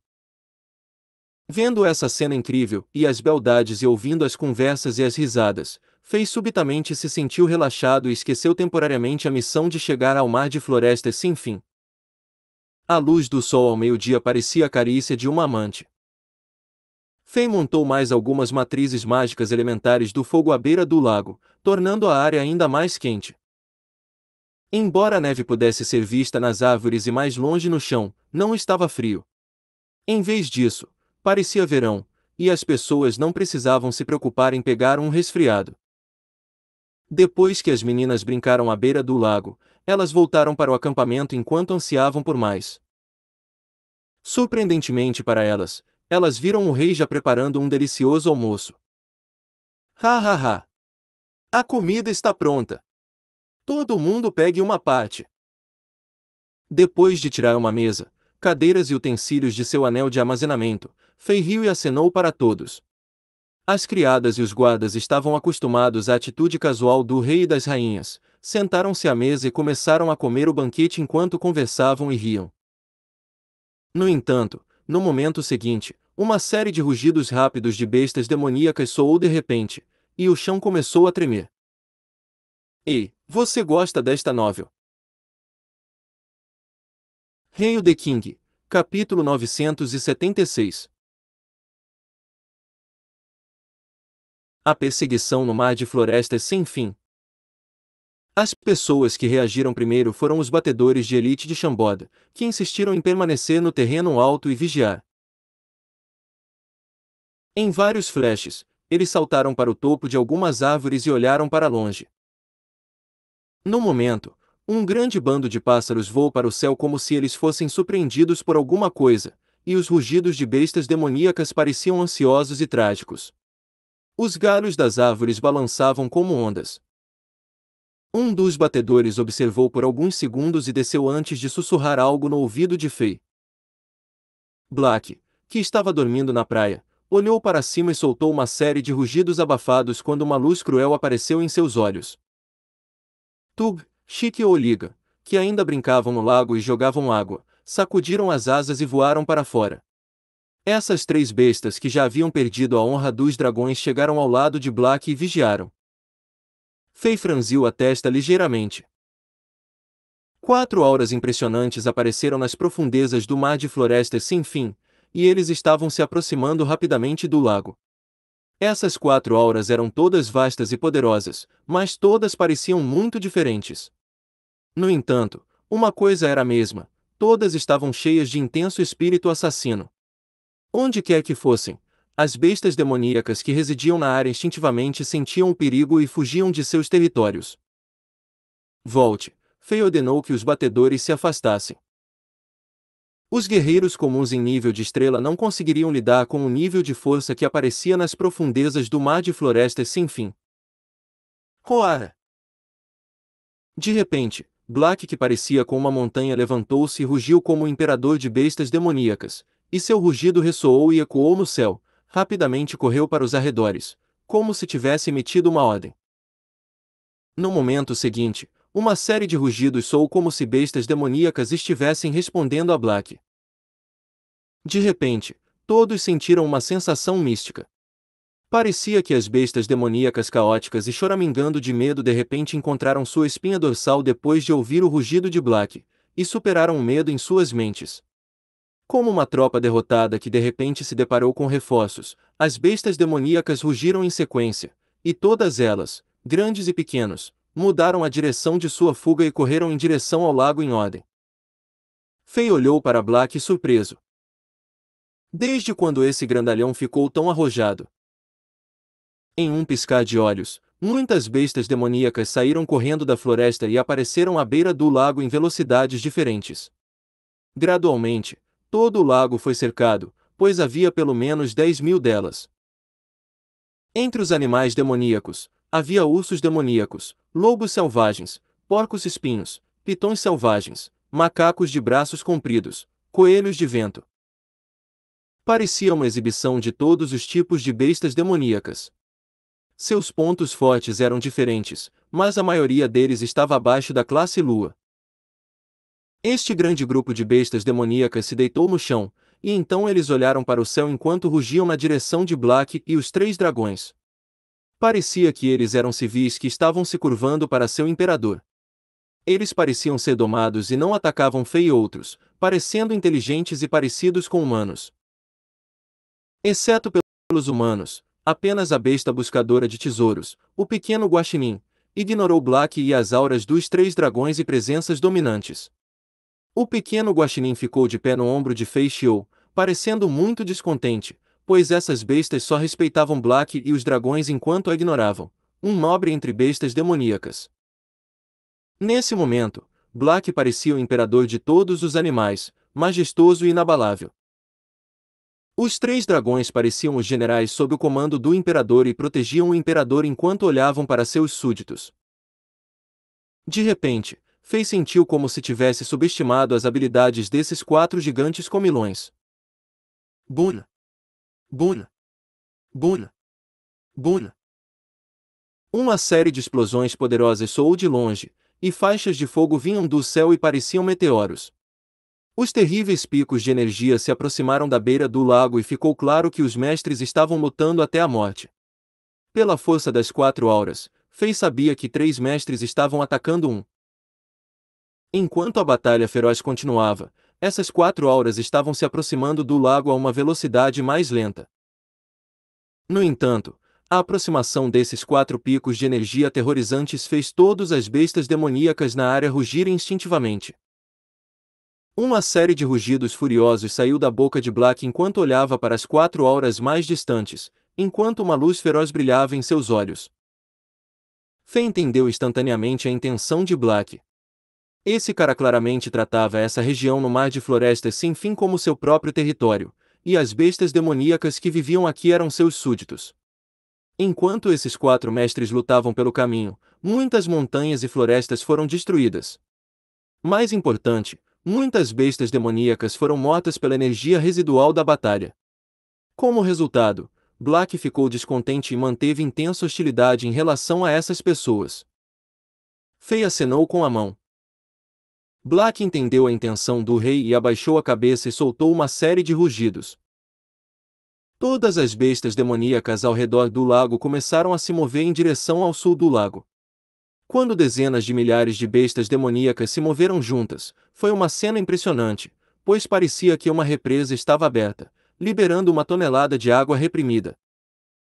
Vendo essa cena incrível, e as beldades e ouvindo as conversas e as risadas, Fei subitamente se sentiu relaxado e esqueceu temporariamente a missão de chegar ao mar de florestas sem fim. A luz do sol ao meio-dia parecia a carícia de uma amante. Fei montou mais algumas matrizes mágicas elementares do fogo à beira do lago, tornando a área ainda mais quente. Embora a neve pudesse ser vista nas árvores e mais longe no chão, não estava frio. Em vez disso, parecia verão, e as pessoas não precisavam se preocupar em pegar um resfriado. Depois que as meninas brincaram à beira do lago, elas voltaram para o acampamento enquanto ansiavam por mais. Surpreendentemente para elas, elas viram o rei já preparando um delicioso almoço. Ha ha ha! A comida está pronta! Todo mundo pegue uma parte! Depois de tirar uma mesa, cadeiras e utensílios de seu anel de armazenamento, Fei riu e acenou para todos. As criadas e os guardas estavam acostumados à atitude casual do rei e das rainhas, sentaram-se à mesa e começaram a comer o banquete enquanto conversavam e riam. No entanto, no momento seguinte, uma série de rugidos rápidos de bestas demoníacas soou de repente, e o chão começou a tremer. Ei, você gosta desta novel? Hail the King, capítulo 976. A perseguição no mar de florestas sem fim. As pessoas que reagiram primeiro foram os batedores de elite de Chamboda, que insistiram em permanecer no terreno alto e vigiar. Em vários flashes, eles saltaram para o topo de algumas árvores e olharam para longe. No momento, um grande bando de pássaros voou para o céu como se eles fossem surpreendidos por alguma coisa, e os rugidos de bestas demoníacas pareciam ansiosos e trágicos. Os galhos das árvores balançavam como ondas. Um dos batedores observou por alguns segundos e desceu antes de sussurrar algo no ouvido de Fei. Black, que estava dormindo na praia, olhou para cima e soltou uma série de rugidos abafados quando uma luz cruel apareceu em seus olhos. Tug, Chique e Oliga, que ainda brincavam no lago e jogavam água, sacudiram as asas e voaram para fora. Essas três bestas que já haviam perdido a honra dos dragões chegaram ao lado de Black e vigiaram. Fei franziu a testa ligeiramente. 4 auras impressionantes apareceram nas profundezas do mar de florestas sem fim, e eles estavam se aproximando rapidamente do lago. Essas 4 auras eram todas vastas e poderosas, mas todas pareciam muito diferentes. No entanto, uma coisa era a mesma: todas estavam cheias de intenso espírito assassino. Onde quer que fossem, as bestas demoníacas que residiam na área instintivamente sentiam o perigo e fugiam de seus territórios. Volte, Fei ordenou que os batedores se afastassem. Os guerreiros comuns em nível de estrela não conseguiriam lidar com o nível de força que aparecia nas profundezas do mar de florestas sem fim. Roara! De repente, Black, que parecia com uma montanha, levantou-se e rugiu como o imperador de bestas demoníacas, e seu rugido ressoou e ecoou no céu. Rapidamente correu para os arredores, como se tivesse emitido uma ordem. No momento seguinte, uma série de rugidos soou como se bestas demoníacas estivessem respondendo a Black. De repente, todos sentiram uma sensação mística. Parecia que as bestas demoníacas caóticas e choramingando de medo de repente encontraram sua espinha dorsal depois de ouvir o rugido de Black, e superaram o medo em suas mentes. Como uma tropa derrotada que de repente se deparou com reforços, as bestas demoníacas rugiram em sequência, e todas elas, grandes e pequenos, mudaram a direção de sua fuga e correram em direção ao lago em ordem. Fei olhou para Black surpreso. Desde quando esse grandalhão ficou tão arrojado? Em um piscar de olhos, muitas bestas demoníacas saíram correndo da floresta e apareceram à beira do lago em velocidades diferentes. Gradualmente, todo o lago foi cercado, pois havia pelo menos 10.000 delas. Entre os animais demoníacos, havia ursos demoníacos, lobos selvagens, porcos espinhos, pitões selvagens, macacos de braços compridos, coelhos de vento. Parecia uma exibição de todos os tipos de bestas demoníacas. Seus pontos fortes eram diferentes, mas a maioria deles estava abaixo da classe Lua. Este grande grupo de bestas demoníacas se deitou no chão, e então eles olharam para o céu enquanto rugiam na direção de Black e os três dragões. Parecia que eles eram civis que estavam se curvando para seu imperador. Eles pareciam ser domados e não atacavam Fei e outros, parecendo inteligentes e parecidos com humanos. Exceto pelos humanos, apenas a besta buscadora de tesouros, o pequeno guaxinim, ignorou Black e as auras dos três dragões e presenças dominantes. O pequeno guaxinim ficou de pé no ombro de Fei Xiou, parecendo muito descontente, pois essas bestas só respeitavam Black e os dragões enquanto a ignoravam, um nobre entre bestas demoníacas. Nesse momento, Black parecia o imperador de todos os animais, majestoso e inabalável. Os três dragões pareciam os generais sob o comando do imperador e protegiam o imperador enquanto olhavam para seus súditos. De repente, Fei sentiu como se tivesse subestimado as habilidades desses quatro gigantes comilões. Buna! Buna! Buna! Buna! Uma série de explosões poderosas soou de longe, e faixas de fogo vinham do céu e pareciam meteoros. Os terríveis picos de energia se aproximaram da beira do lago e ficou claro que os mestres estavam lutando até a morte. Pela força das quatro auras, Fei sabia que três mestres estavam atacando um. Enquanto a batalha feroz continuava, essas quatro auras estavam se aproximando do lago a uma velocidade mais lenta. No entanto, a aproximação desses quatro picos de energia aterrorizantes fez todas as bestas demoníacas na área rugirem instintivamente. Uma série de rugidos furiosos saiu da boca de Black enquanto olhava para as quatro auras mais distantes, enquanto uma luz feroz brilhava em seus olhos. Fei entendeu instantaneamente a intenção de Black. Esse cara claramente tratava essa região no mar de florestas sem fim como seu próprio território, e as bestas demoníacas que viviam aqui eram seus súditos. Enquanto esses quatro mestres lutavam pelo caminho, muitas montanhas e florestas foram destruídas. Mais importante, muitas bestas demoníacas foram mortas pela energia residual da batalha. Como resultado, Black ficou descontente e manteve intensa hostilidade em relação a essas pessoas. Fei acenou com a mão. Black entendeu a intenção do rei e abaixou a cabeça e soltou uma série de rugidos. Todas as bestas demoníacas ao redor do lago começaram a se mover em direção ao sul do lago. Quando dezenas de milhares de bestas demoníacas se moveram juntas, foi uma cena impressionante, pois parecia que uma represa estava aberta, liberando uma tonelada de água reprimida.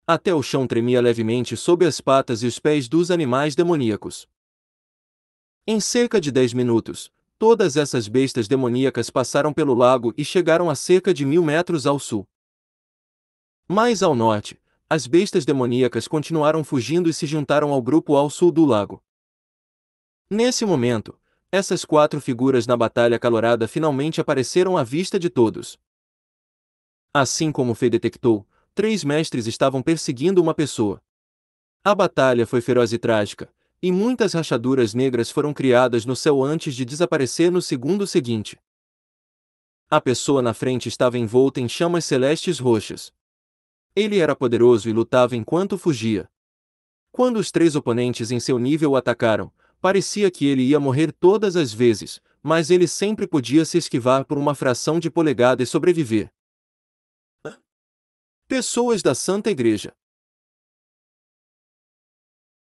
Até o chão tremia levemente sob as patas e os pés dos animais demoníacos. Em cerca de 10 minutos, todas essas bestas demoníacas passaram pelo lago e chegaram a cerca de 1.000 metros ao sul. Mais ao norte, as bestas demoníacas continuaram fugindo e se juntaram ao grupo ao sul do lago. Nesse momento, essas quatro figuras na batalha acalorada finalmente apareceram à vista de todos. Assim como Fei detectou, três mestres estavam perseguindo uma pessoa. A batalha foi feroz e trágica, e muitas rachaduras negras foram criadas no céu antes de desaparecer no segundo seguinte. A pessoa na frente estava envolta em chamas celestes roxas. Ele era poderoso e lutava enquanto fugia. Quando os três oponentes em seu nível o atacaram, parecia que ele ia morrer todas as vezes, mas ele sempre podia se esquivar por uma fração de polegada e sobreviver. Pessoas da Santa Igreja.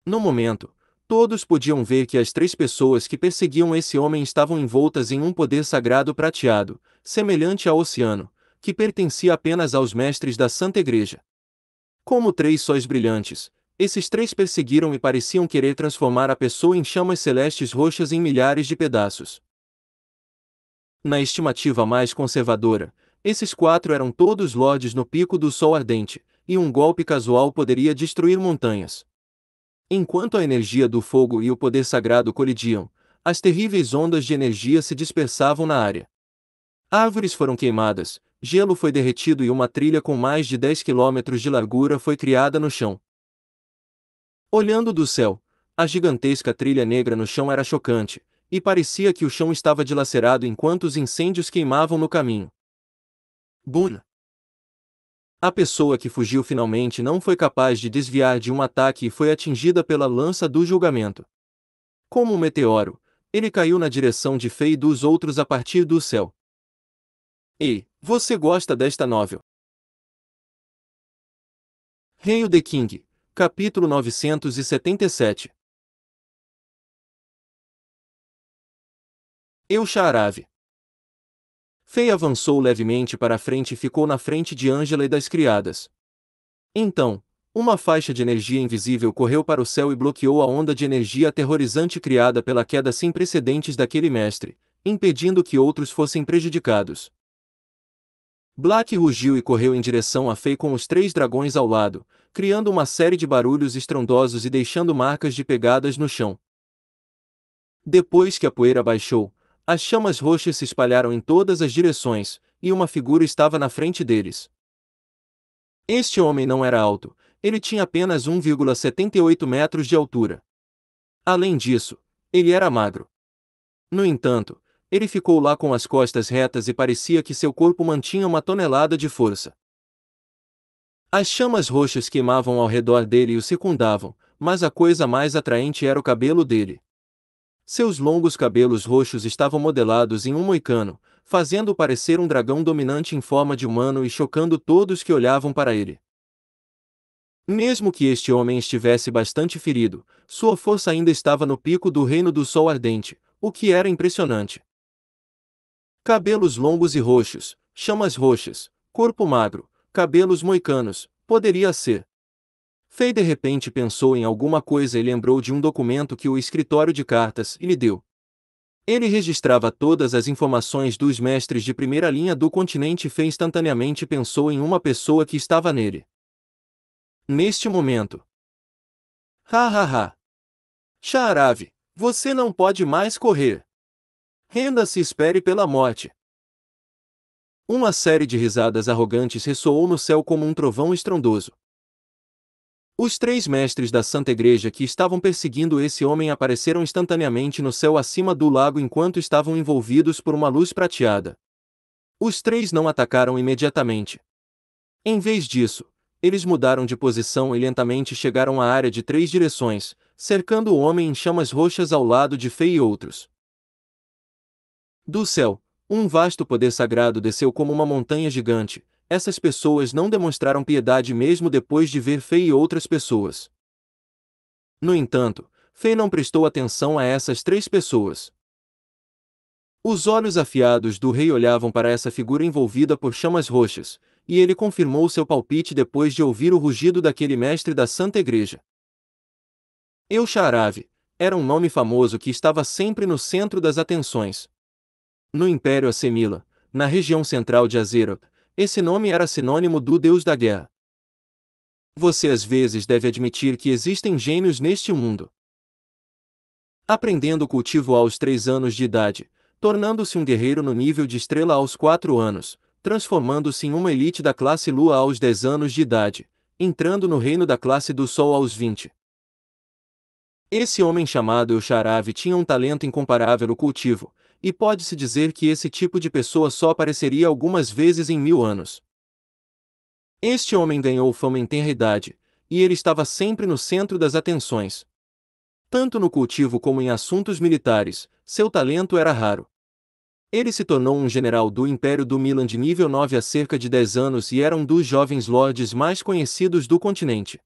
No momento, Todos podiam ver que as três pessoas que perseguiam esse homem estavam envoltas em um poder sagrado prateado, semelhante ao oceano, que pertencia apenas aos mestres da Santa Igreja. Como três sóis brilhantes, esses três perseguiram e pareciam querer transformar a pessoa em chamas celestes roxas em milhares de pedaços. Na estimativa mais conservadora, esses quatro eram todos lordes no pico do sol ardente, e um golpe casual poderia destruir montanhas. Enquanto a energia do fogo e o poder sagrado colidiam, as terríveis ondas de energia se dispersavam na área. Árvores foram queimadas, gelo foi derretido e uma trilha com mais de 10 quilômetros de largura foi criada no chão. Olhando do céu, a gigantesca trilha negra no chão era chocante, e parecia que o chão estava dilacerado enquanto os incêndios queimavam no caminho. Bum! A pessoa que fugiu finalmente não foi capaz de desviar de um ataque e foi atingida pela lança do julgamento. Como um meteoro, ele caiu na direção de Fei e dos outros a partir do céu. Ei, você gosta desta novel? Hail the King, capítulo 977. El-Sha'aravi. Fei avançou levemente para a frente e ficou na frente de Angela e das criadas. Então, uma faixa de energia invisível correu para o céu e bloqueou a onda de energia aterrorizante criada pela queda sem precedentes daquele mestre, impedindo que outros fossem prejudicados. Black rugiu e correu em direção a Fei com os três dragões ao lado, criando uma série de barulhos estrondosos e deixando marcas de pegadas no chão. Depois que a poeira baixou, as chamas roxas se espalharam em todas as direções, e uma figura estava na frente deles. Este homem não era alto, ele tinha apenas 1,78 metros de altura. Além disso, ele era magro. No entanto, ele ficou lá com as costas retas e parecia que seu corpo mantinha uma tonelada de força. As chamas roxas queimavam ao redor dele e o circundavam, mas a coisa mais atraente era o cabelo dele. Seus longos cabelos roxos estavam modelados em um moicano, fazendo-o parecer um dragão dominante em forma de humano e chocando todos que olhavam para ele. Mesmo que este homem estivesse bastante ferido, sua força ainda estava no pico do reino do sol ardente, o que era impressionante. Cabelos longos e roxos, chamas roxas, corpo magro, cabelos moicanos, poderia ser. Fei de repente pensou em alguma coisa e lembrou de um documento que o escritório de cartas lhe deu. Ele registrava todas as informações dos mestres de primeira linha do continente e Fei instantaneamente pensou em uma pessoa que estava nele. Neste momento. Ha ha ha! Sha'aravi, você não pode mais correr. Renda-se e espere pela morte. Uma série de risadas arrogantes ressoou no céu como um trovão estrondoso. Os três mestres da Santa Igreja que estavam perseguindo esse homem apareceram instantaneamente no céu acima do lago enquanto estavam envolvidos por uma luz prateada. Os três não atacaram imediatamente. Em vez disso, eles mudaram de posição e lentamente chegaram à área de três direções, cercando o homem em chamas roxas ao lado de Fei e outros. Do céu, um vasto poder sagrado desceu como uma montanha gigante. Essas pessoas não demonstraram piedade mesmo depois de ver Fei e outras pessoas. No entanto, Fei não prestou atenção a essas três pessoas. Os olhos afiados do rei olhavam para essa figura envolvida por chamas roxas, e ele confirmou seu palpite depois de ouvir o rugido daquele mestre da Santa Igreja. El-Sha'aravi era um nome famoso que estava sempre no centro das atenções. No Império Assemila, na região central de Azeroth, esse nome era sinônimo do deus da guerra. Você às vezes deve admitir que existem gênios neste mundo. Aprendendo o cultivo aos 3 anos de idade, tornando-se um guerreiro no nível de estrela aos 4 anos, transformando-se em uma elite da classe Lua aos 10 anos de idade, entrando no reino da classe do Sol aos 20. Esse homem chamado El-Sha'aravi tinha um talento incomparável no cultivo, e pode-se dizer que esse tipo de pessoa só apareceria algumas vezes em 1000 anos. Este homem ganhou fama em tenra idade, e ele estava sempre no centro das atenções. Tanto no cultivo como em assuntos militares, seu talento era raro. Ele se tornou um general do Império do Milan de nível 9 há cerca de 10 anos e era um dos jovens lordes mais conhecidos do continente.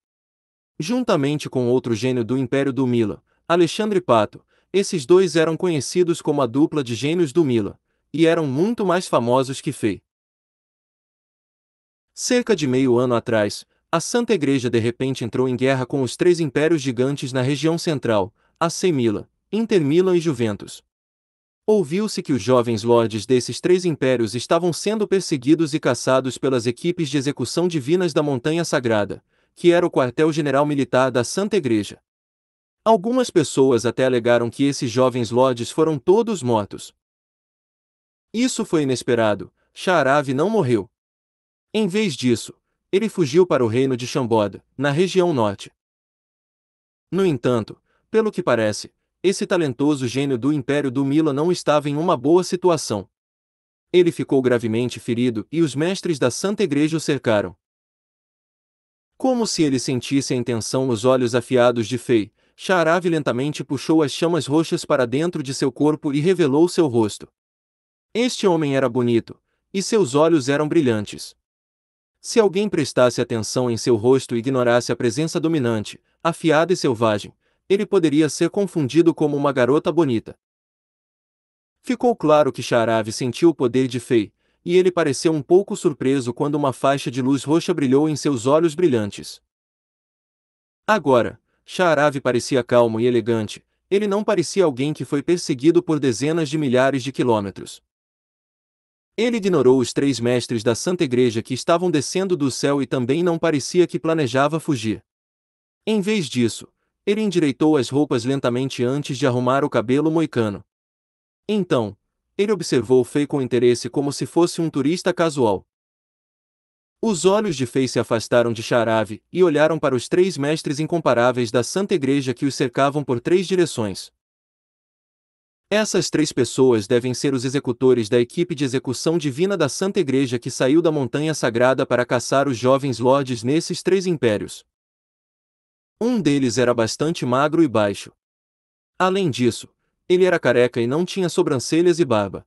Juntamente com outro gênio do Império do Milan, Alexandre Pato, esses dois eram conhecidos como a dupla de gênios do Mila, e eram muito mais famosos que Fei. Cerca de meio ano atrás, a Santa Igreja de repente entrou em guerra com os três impérios gigantes na região central, AC Milan, Inter Milan e Juventus. Ouviu-se que os jovens lordes desses três impérios estavam sendo perseguidos e caçados pelas equipes de execução divinas da Montanha Sagrada, que era o quartel-general militar da Santa Igreja. Algumas pessoas até alegaram que esses jovens lordes foram todos mortos. Isso foi inesperado. Sha'aravi não morreu. Em vez disso, ele fugiu para o reino de Chamboda, na região norte. No entanto, pelo que parece, esse talentoso gênio do Império do Mila não estava em uma boa situação. Ele ficou gravemente ferido e os mestres da Santa Igreja o cercaram. Como se ele sentisse a intenção nos olhos afiados de Fei, Sha'aravi lentamente puxou as chamas roxas para dentro de seu corpo e revelou seu rosto. Este homem era bonito, e seus olhos eram brilhantes. Se alguém prestasse atenção em seu rosto e ignorasse a presença dominante, afiada e selvagem, ele poderia ser confundido como uma garota bonita. Ficou claro que Sha'aravi sentiu o poder de Fei, e ele pareceu um pouco surpreso quando uma faixa de luz roxa brilhou em seus olhos brilhantes. Agora, Sha'aravi parecia calmo e elegante, ele não parecia alguém que foi perseguido por dezenas de milhares de quilômetros. Ele ignorou os três mestres da Santa Igreja que estavam descendo do céu e também não parecia que planejava fugir. Em vez disso, ele endireitou as roupas lentamente antes de arrumar o cabelo moicano. Então, ele observou Fei com interesse como se fosse um turista casual. Os olhos de Fei se afastaram de Sha'aravi e olharam para os três mestres incomparáveis da Santa Igreja que os cercavam por três direções. Essas três pessoas devem ser os executores da equipe de execução divina da Santa Igreja que saiu da Montanha Sagrada para caçar os jovens lordes nesses três impérios. Um deles era bastante magro e baixo. Além disso, ele era careca e não tinha sobrancelhas e barba.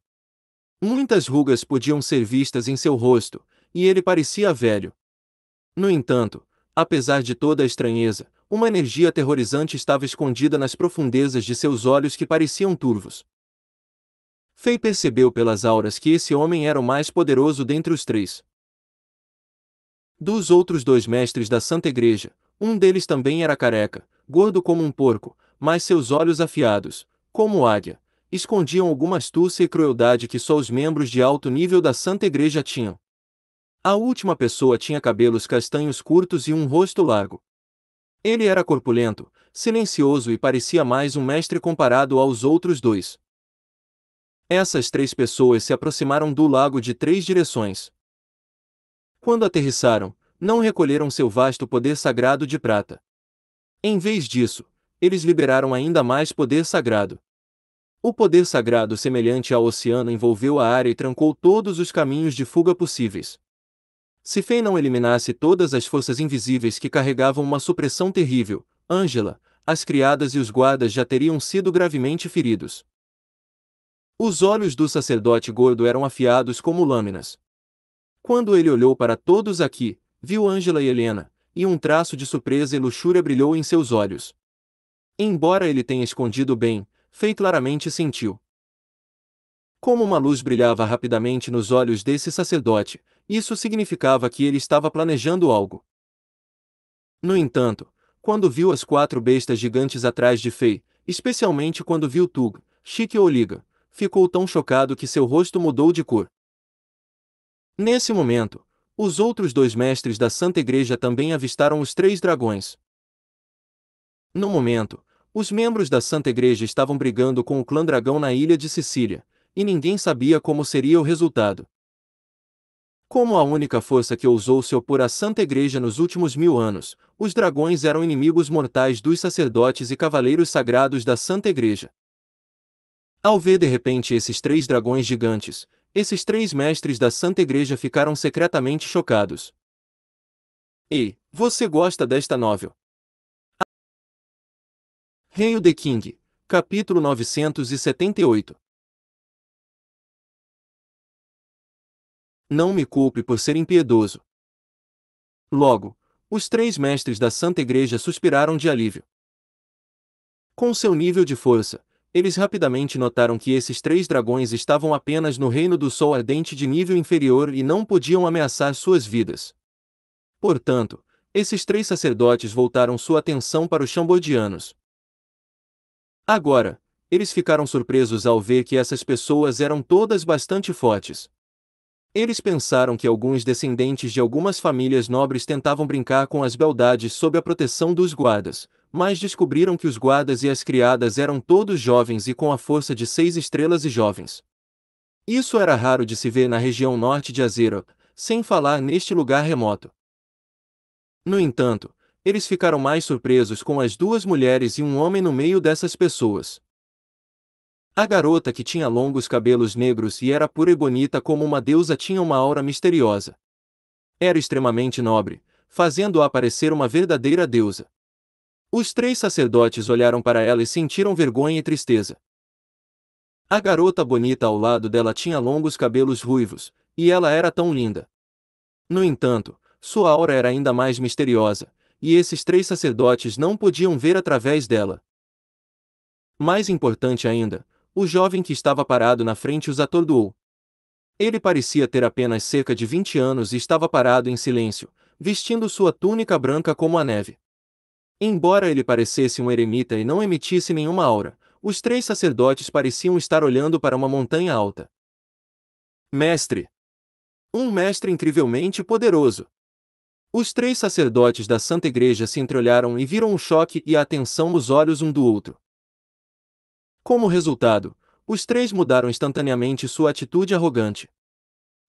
Muitas rugas podiam ser vistas em seu rosto, e ele parecia velho. No entanto, apesar de toda a estranheza, uma energia aterrorizante estava escondida nas profundezas de seus olhos que pareciam turvos. Fei percebeu pelas auras que esse homem era o mais poderoso dentre os três. Dos outros dois mestres da Santa Igreja, um deles também era careca, gordo como um porco, mas seus olhos afiados, como águia, escondiam alguma astúcia e crueldade que só os membros de alto nível da Santa Igreja tinham. A última pessoa tinha cabelos castanhos curtos e um rosto largo. Ele era corpulento, silencioso e parecia mais um mestre comparado aos outros dois. Essas três pessoas se aproximaram do lago de três direções. Quando aterrissaram, não recolheram seu vasto poder sagrado de prata. Em vez disso, eles liberaram ainda mais poder sagrado. O poder sagrado semelhante ao oceano envolveu a área e trancou todos os caminhos de fuga possíveis. Se Fei não eliminasse todas as forças invisíveis que carregavam uma supressão terrível, Angela, as criadas e os guardas já teriam sido gravemente feridos. Os olhos do sacerdote gordo eram afiados como lâminas. Quando ele olhou para todos aqui, viu Angela e Helena, e um traço de surpresa e luxúria brilhou em seus olhos. Embora ele tenha escondido bem, Fei claramente sentiu. Como uma luz brilhava rapidamente nos olhos desse sacerdote, isso significava que ele estava planejando algo. No entanto, quando viu as quatro bestas gigantes atrás de Fei, especialmente quando viu Tug, Chique e Oliga, ficou tão chocado que seu rosto mudou de cor. Nesse momento, os outros dois mestres da Santa Igreja também avistaram os três dragões. No momento, os membros da Santa Igreja estavam brigando com o clã dragão na ilha de Sicília, e ninguém sabia como seria o resultado. Como a única força que ousou se opor à Santa Igreja nos últimos 1000 anos, os dragões eram inimigos mortais dos sacerdotes e cavaleiros sagrados da Santa Igreja. Ao ver de repente esses três dragões gigantes, esses três mestres da Santa Igreja ficaram secretamente chocados. Ei, você gosta desta novel? Hail the King, capítulo 978. Não me culpe por ser impiedoso. Logo, os três mestres da Santa Igreja suspiraram de alívio. Com seu nível de força, eles rapidamente notaram que esses 3 dragões estavam apenas no reino do Sol Ardente de nível inferior e não podiam ameaçar suas vidas. Portanto, esses 3 sacerdotes voltaram sua atenção para os Chambodianos. Agora, eles ficaram surpresos ao ver que essas pessoas eram todas bastante fortes. Eles pensaram que alguns descendentes de algumas famílias nobres tentavam brincar com as beldades sob a proteção dos guardas, mas descobriram que os guardas e as criadas eram todos jovens e com a força de 6 estrelas e jovens. Isso era raro de se ver na região norte de Azeroth, sem falar neste lugar remoto. No entanto, eles ficaram mais surpresos com as 2 mulheres e um homem no meio dessas pessoas. A garota, que tinha longos cabelos negros e era pura e bonita como uma deusa, tinha uma aura misteriosa. Era extremamente nobre, fazendo-a parecer uma verdadeira deusa. Os 3 sacerdotes olharam para ela e sentiram vergonha e tristeza. A garota bonita ao lado dela tinha longos cabelos ruivos, e ela era tão linda. No entanto, sua aura era ainda mais misteriosa, e esses 3 sacerdotes não podiam ver através dela. Mais importante ainda, o jovem que estava parado na frente os atordoou. Ele parecia ter apenas cerca de 20 anos e estava parado em silêncio, vestindo sua túnica branca como a neve. Embora ele parecesse um eremita e não emitisse nenhuma aura, os 3 sacerdotes pareciam estar olhando para uma montanha alta. Mestre! Um mestre incrivelmente poderoso! Os 3 sacerdotes da Santa Igreja se entreolharam e viram o choque e a atenção nos olhos um do outro. Como resultado, os 3 mudaram instantaneamente sua atitude arrogante.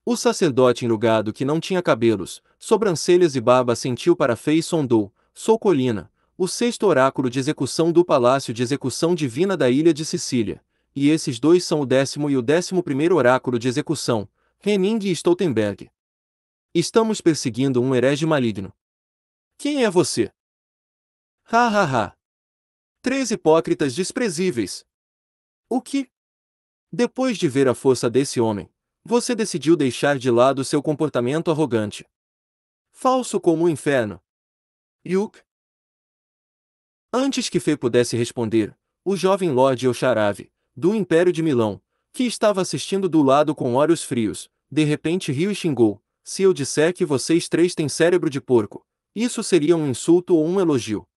O sacerdote enrugado, que não tinha cabelos, sobrancelhas e barba, assentiu para Fê e sondou: Sou Colina, o 6º oráculo de execução do Palácio de Execução Divina da Ilha de Sicília, e esses 2 são o 10º e o 11º oráculo de execução, Henning e Stoltenberg. Estamos perseguindo um herege maligno. Quem é você? Ha ha ha! 3 hipócritas desprezíveis! O que? Depois de ver a força desse homem, você decidiu deixar de lado seu comportamento arrogante. Falso como o inferno. Yuk? Antes que Fê pudesse responder, o jovem Lorde Elsharave, do Império de Milão, que estava assistindo do lado com olhos frios, de repente riu e xingou: Se eu disser que vocês 3 têm cérebro de porco, isso seria um insulto ou um elogio.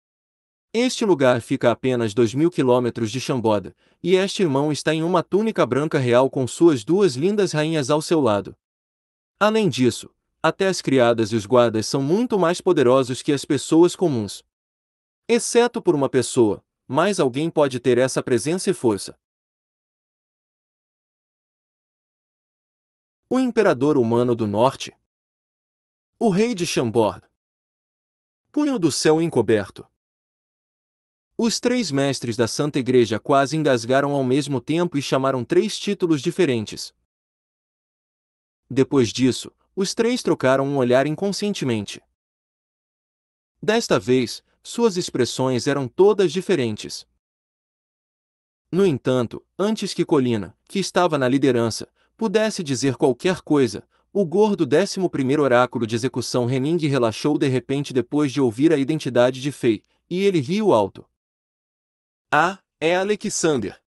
Este lugar fica a apenas 2.000 quilômetros de Chamboda, e este irmão está em uma túnica branca real com suas 2 lindas rainhas ao seu lado. Além disso, até as criadas e os guardas são muito mais poderosos que as pessoas comuns. Exceto por uma pessoa, mas alguém pode ter essa presença e força. O Imperador Humano do Norte. O Rei de Chambord. Punho do Céu Encoberto. Os 3 mestres da Santa Igreja quase engasgaram ao mesmo tempo e chamaram 3 títulos diferentes. Depois disso, os 3 trocaram um olhar inconscientemente. Desta vez, suas expressões eram todas diferentes. No entanto, antes que Colina, que estava na liderança, pudesse dizer qualquer coisa, o gordo 11º oráculo de execução Henning relaxou de repente depois de ouvir a identidade de Fei, e ele riu alto. Ah, é Alexander.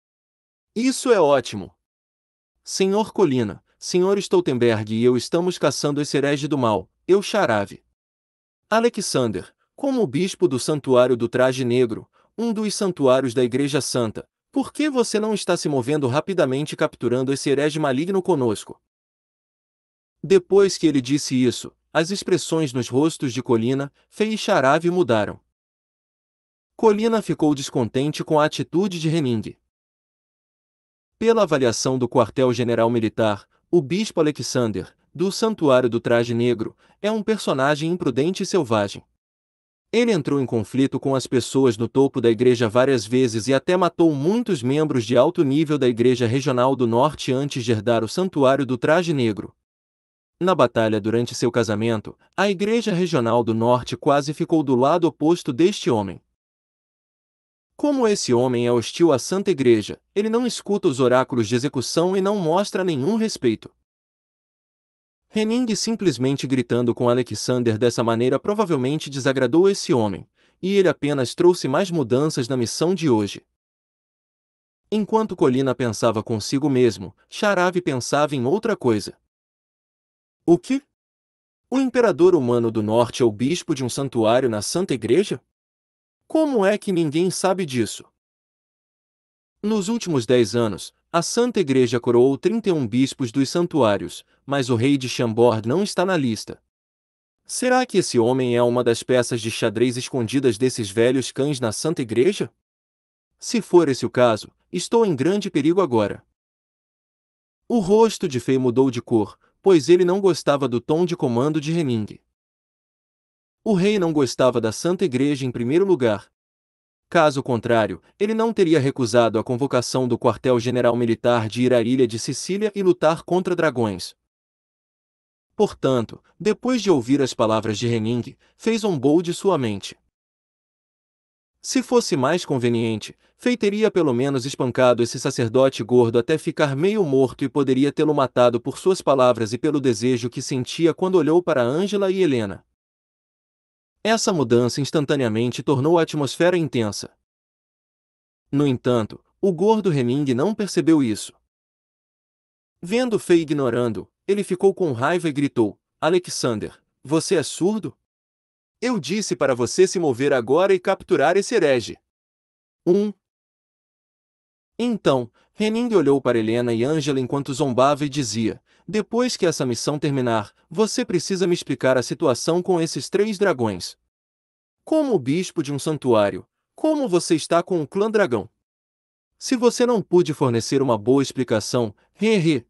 Isso é ótimo. Senhor Colina, Senhor Stoltenberg e eu estamos caçando esse herege do mal, Elsharave. Alexander, como o bispo do Santuário do Traje Negro, um dos santuários da Igreja Santa, por que você não está se movendo rapidamente capturando esse herege maligno conosco? Depois que ele disse isso, as expressões nos rostos de Colina, Fei e Elsharave mudaram. Colina ficou descontente com a atitude de Henning. Pela avaliação do quartel-general militar, o bispo Alexander, do Santuário do Traje Negro, é um personagem imprudente e selvagem. Ele entrou em conflito com as pessoas no topo da igreja várias vezes e até matou muitos membros de alto nível da Igreja Regional do Norte antes de herdar o Santuário do Traje Negro. Na batalha durante seu casamento, a Igreja Regional do Norte quase ficou do lado oposto deste homem. Como esse homem é hostil à Santa Igreja, ele não escuta os oráculos de execução e não mostra nenhum respeito. Henning simplesmente gritando com Alexander dessa maneira provavelmente desagradou esse homem, e ele apenas trouxe mais mudanças na missão de hoje. Enquanto Colina pensava consigo mesmo, Sharavi pensava em outra coisa. O que? O imperador humano do norte é o bispo de um santuário na Santa Igreja? Como é que ninguém sabe disso? Nos últimos 10 anos, a Santa Igreja coroou 31 bispos dos santuários, mas o rei de Chambord não está na lista. Será que esse homem é uma das peças de xadrez escondidas desses velhos cães na Santa Igreja? Se for esse o caso, estou em grande perigo agora. O rosto de Fei mudou de cor, pois ele não gostava do tom de comando de Henning. O rei não gostava da Santa Igreja em primeiro lugar. Caso contrário, ele não teria recusado a convocação do quartel-general militar de ir à ilha de Sicília e lutar contra dragões. Portanto, depois de ouvir as palavras de Henning, fez um bol de sua mente. Se fosse mais conveniente, Fei teria pelo menos espancado esse sacerdote gordo até ficar meio morto e poderia tê-lo matado por suas palavras e pelo desejo que sentia quando olhou para Angela e Helena. Essa mudança instantaneamente tornou a atmosfera intensa. No entanto, o gordo Henning não percebeu isso. Vendo Fei ignorando, ele ficou com raiva e gritou: Alexander, você é surdo? Eu disse para você se mover agora e capturar esse herege. Então, Henning olhou para Helena e Angela enquanto zombava e dizia: Depois que essa missão terminar, você precisa me explicar a situação com esses 3 dragões. Como o bispo de um santuário, como você está com o clã dragão? Se você não pude fornecer uma boa explicação,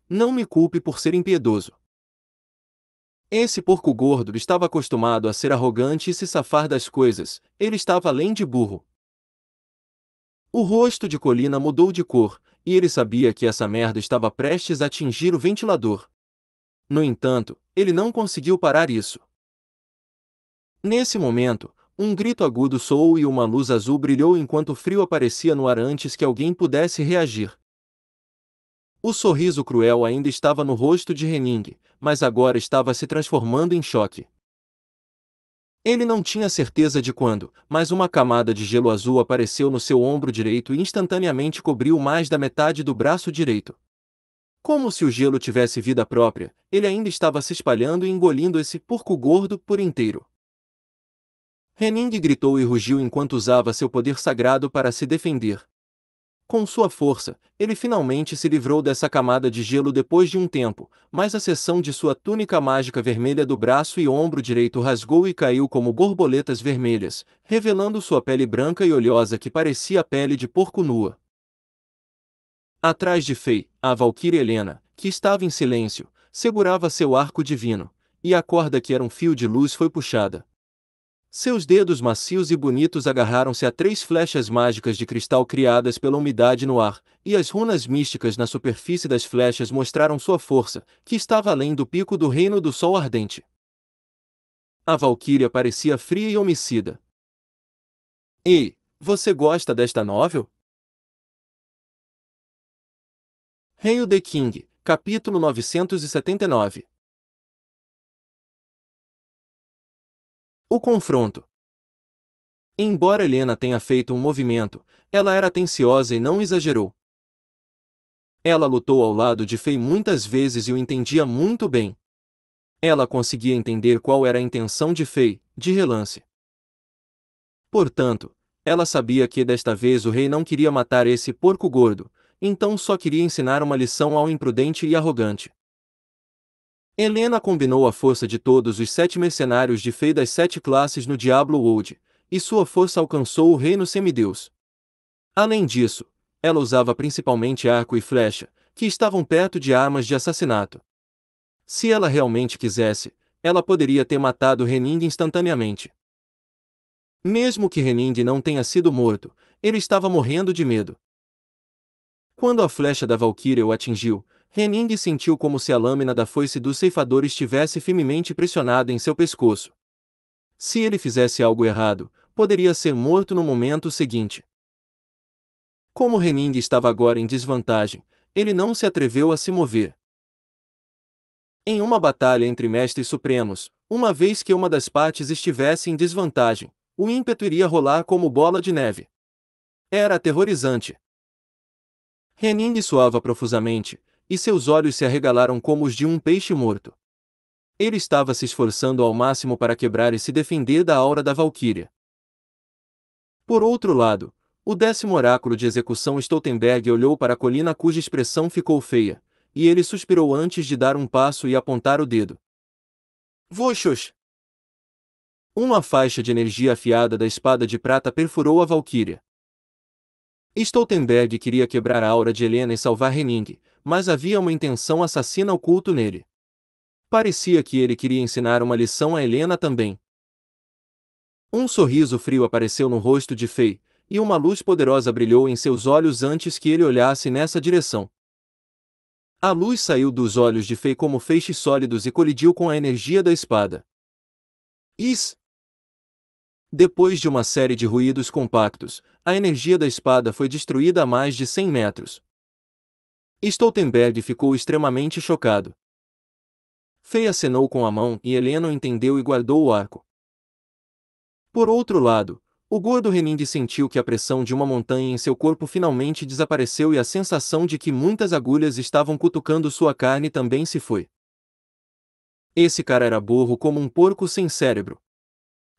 não me culpe por ser impiedoso. Esse porco gordo estava acostumado a ser arrogante e se safar das coisas, ele estava além de burro. O rosto de Colina mudou de cor, e ele sabia que essa merda estava prestes a atingir o ventilador. No entanto, ele não conseguiu parar isso. Nesse momento, um grito agudo soou e uma luz azul brilhou enquanto o frio aparecia no ar antes que alguém pudesse reagir. O sorriso cruel ainda estava no rosto de Henning, mas agora estava se transformando em choque. Ele não tinha certeza de quando, mas uma camada de gelo azul apareceu no seu ombro direito e instantaneamente cobriu mais da metade do braço direito. Como se o gelo tivesse vida própria, ele ainda estava se espalhando e engolindo esse porco gordo por inteiro. Henning gritou e rugiu enquanto usava seu poder sagrado para se defender. Com sua força, ele finalmente se livrou dessa camada de gelo depois de um tempo, mas a seção de sua túnica mágica vermelha do braço e ombro direito rasgou e caiu como borboletas vermelhas, revelando sua pele branca e oleosa que parecia a pele de porco nua. Atrás de Fei, a valquíria Helena, que estava em silêncio, segurava seu arco divino, e a corda que era um fio de luz foi puxada. Seus dedos macios e bonitos agarraram-se a 3 flechas mágicas de cristal criadas pela umidade no ar, e as runas místicas na superfície das flechas mostraram sua força, que estava além do pico do reino do sol ardente. A valquíria parecia fria e homicida. Ei, você gosta desta novel? Hail the King, capítulo 979. O confronto. Embora Helena tenha feito um movimento, ela era atenciosa e não exagerou. Ela lutou ao lado de Fei muitas vezes e o entendia muito bem. Ela conseguia entender qual era a intenção de Fei, de relance. Portanto, ela sabia que desta vez o rei não queria matar esse porco gordo, então só queria ensinar uma lição ao imprudente e arrogante. Helena combinou a força de todos os 7 mercenários de Fei das 7 classes no Diablo Wold, e sua força alcançou o reino semideus. Além disso, ela usava principalmente arco e flecha, que estavam perto de armas de assassinato. Se ela realmente quisesse, ela poderia ter matado Henning instantaneamente. Mesmo que Henning não tenha sido morto, ele estava morrendo de medo. Quando a flecha da Valquíria o atingiu, Henning sentiu como se a lâmina da foice do ceifador estivesse firmemente pressionada em seu pescoço. Se ele fizesse algo errado, poderia ser morto no momento seguinte. Como Henning estava agora em desvantagem, ele não se atreveu a se mover. Em uma batalha entre mestres supremos, uma vez que uma das partes estivesse em desvantagem, o ímpeto iria rolar como bola de neve. Era aterrorizante. Henning suava profusamente, e seus olhos se arregalaram como os de um peixe morto. Ele estava se esforçando ao máximo para quebrar e se defender da aura da Valquíria. Por outro lado, o 10º oráculo de execução Stoltenberg olhou para a colina cuja expressão ficou feia, e ele suspirou antes de dar um passo e apontar o dedo. Voxos! Uma faixa de energia afiada da espada de prata perfurou a Valquíria. Stoltenberg queria quebrar a aura de Helena e salvar Henning, mas havia uma intenção assassina oculta nele. Parecia que ele queria ensinar uma lição a Helena também. Um sorriso frio apareceu no rosto de Fei, e uma luz poderosa brilhou em seus olhos antes que ele olhasse nessa direção. A luz saiu dos olhos de Fei como feixes sólidos e colidiu com a energia da espada. Depois de uma série de ruídos compactos, a energia da espada foi destruída a mais de 100 metros. Stoltenberg ficou extremamente chocado. Fei acenou com a mão e Helena entendeu e guardou o arco. Por outro lado, o gordo Henning sentiu que a pressão de uma montanha em seu corpo finalmente desapareceu e a sensação de que muitas agulhas estavam cutucando sua carne também se foi. Esse cara era burro como um porco sem cérebro.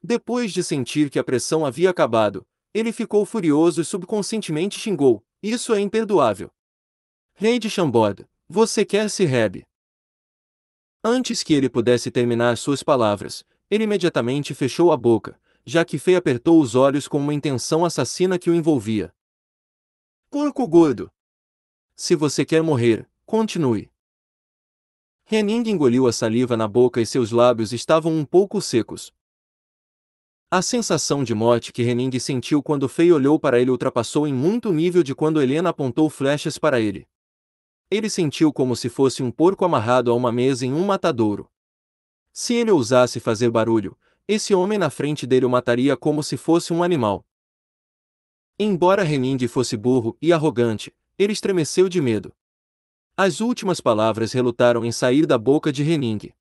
Depois de sentir que a pressão havia acabado, ele ficou furioso e subconscientemente xingou: "Isso é imperdoável! Rei de Chambord, você quer se rebe?" Antes que ele pudesse terminar suas palavras, ele imediatamente fechou a boca, já que Fei apertou os olhos com uma intenção assassina que o envolvia. Porco gordo! Se você quer morrer, continue. Henning engoliu a saliva na boca e seus lábios estavam um pouco secos. A sensação de morte que Henning sentiu quando Fei olhou para ele ultrapassou em muito o nível de quando Helena apontou flechas para ele. Ele sentiu como se fosse um porco amarrado a uma mesa em um matadouro. Se ele ousasse fazer barulho, esse homem na frente dele o mataria como se fosse um animal. Embora Henning fosse burro e arrogante, ele estremeceu de medo. As últimas palavras relutaram em sair da boca de Henning.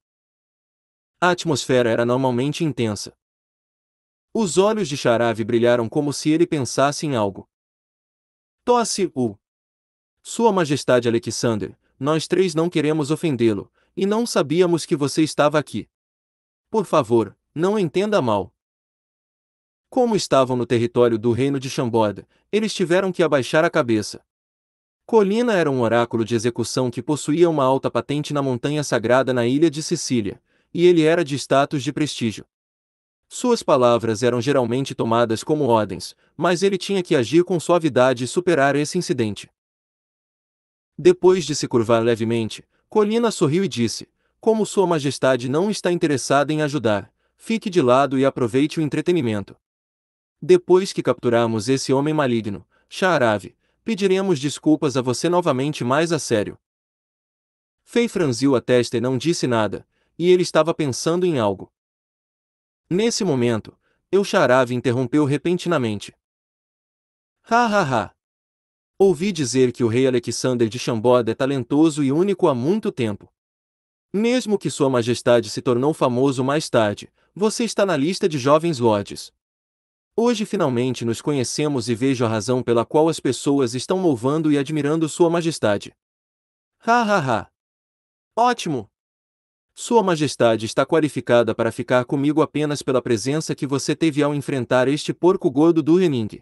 A atmosfera era normalmente intensa. Os olhos de Sharav brilharam como se ele pensasse em algo. Tosse-o! Sua Majestade Alexander, nós três não queremos ofendê-lo, e não sabíamos que você estava aqui. Por favor, não entenda mal. Como estavam no território do reino de Chambord, eles tiveram que abaixar a cabeça. Colina era um oráculo de execução que possuía uma alta patente na montanha sagrada na ilha de Sicília, e ele era de status de prestígio. Suas palavras eram geralmente tomadas como ordens, mas ele tinha que agir com suavidade e superar esse incidente. Depois de se curvar levemente, Colina sorriu e disse: "Como Sua Majestade não está interessada em ajudar, fique de lado e aproveite o entretenimento. Depois que capturarmos esse homem maligno, Sharav, pediremos desculpas a você novamente mais a sério." Fei franziu a testa e não disse nada, e ele estava pensando em algo. Nesse momento, Sharav interrompeu repentinamente. Ha ha ha! Ouvi dizer que o rei Alexander de Chambord é talentoso e único há muito tempo. Mesmo que Sua Majestade se tornou famoso mais tarde, você está na lista de jovens lordes. Hoje finalmente nos conhecemos e vejo a razão pela qual as pessoas estão louvando e admirando Sua Majestade. Ha ha ha! Ótimo! Sua Majestade está qualificada para ficar comigo apenas pela presença que você teve ao enfrentar este porco gordo do Henning.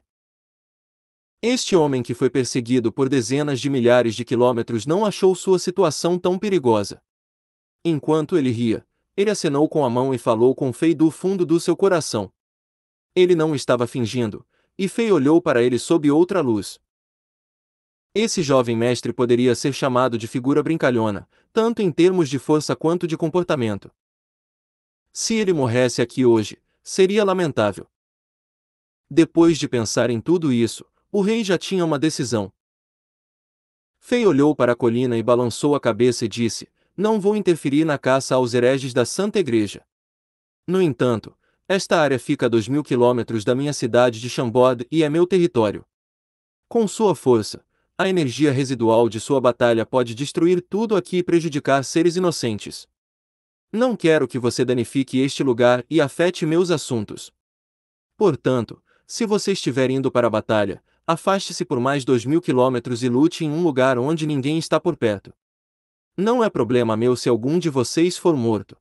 Este homem que foi perseguido por dezenas de milhares de quilômetros não achou sua situação tão perigosa. Enquanto ele ria, ele acenou com a mão e falou com Fei do fundo do seu coração. Ele não estava fingindo, e Fei olhou para ele sob outra luz. Esse jovem mestre poderia ser chamado de figura brincalhona, tanto em termos de força quanto de comportamento. Se ele morresse aqui hoje, seria lamentável. Depois de pensar em tudo isso, o rei já tinha uma decisão. Fei olhou para a colina e balançou a cabeça e disse: "Não vou interferir na caça aos hereges da Santa Igreja. No entanto, esta área fica a 2.000 quilômetros da minha cidade de Chambord e é meu território. Com sua força, a energia residual de sua batalha pode destruir tudo aqui e prejudicar seres inocentes. Não quero que você danifique este lugar e afete meus assuntos. Portanto, se você estiver indo para a batalha, afaste-se por mais 2.000 quilômetros e lute em um lugar onde ninguém está por perto. Não é problema meu se algum de vocês for morto.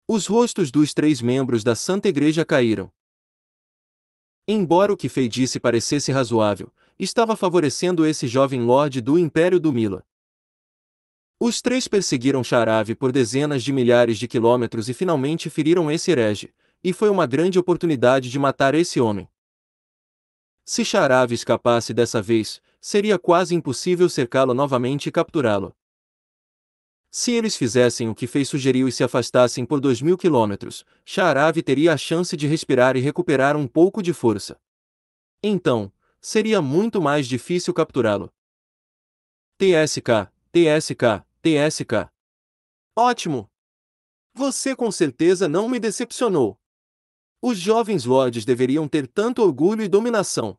Os rostos dos 3 membros da Santa Igreja caíram. Embora o que Fei disse parecesse razoável, estava favorecendo esse jovem lorde do Império do Mila. Os 3 perseguiram Sharavi por dezenas de milhares de quilômetros e finalmente feriram esse herege, e foi uma grande oportunidade de matar esse homem. Se Sharavi escapasse dessa vez, seria quase impossível cercá-lo novamente e capturá-lo. Se eles fizessem o que Fei sugeriu e se afastassem por 2.000 quilômetros, Sharavi teria a chance de respirar e recuperar um pouco de força. Então, seria muito mais difícil capturá-lo. TSK, TSK, TSK. Ótimo! Você com certeza não me decepcionou. Os jovens lords deveriam ter tanto orgulho e dominação.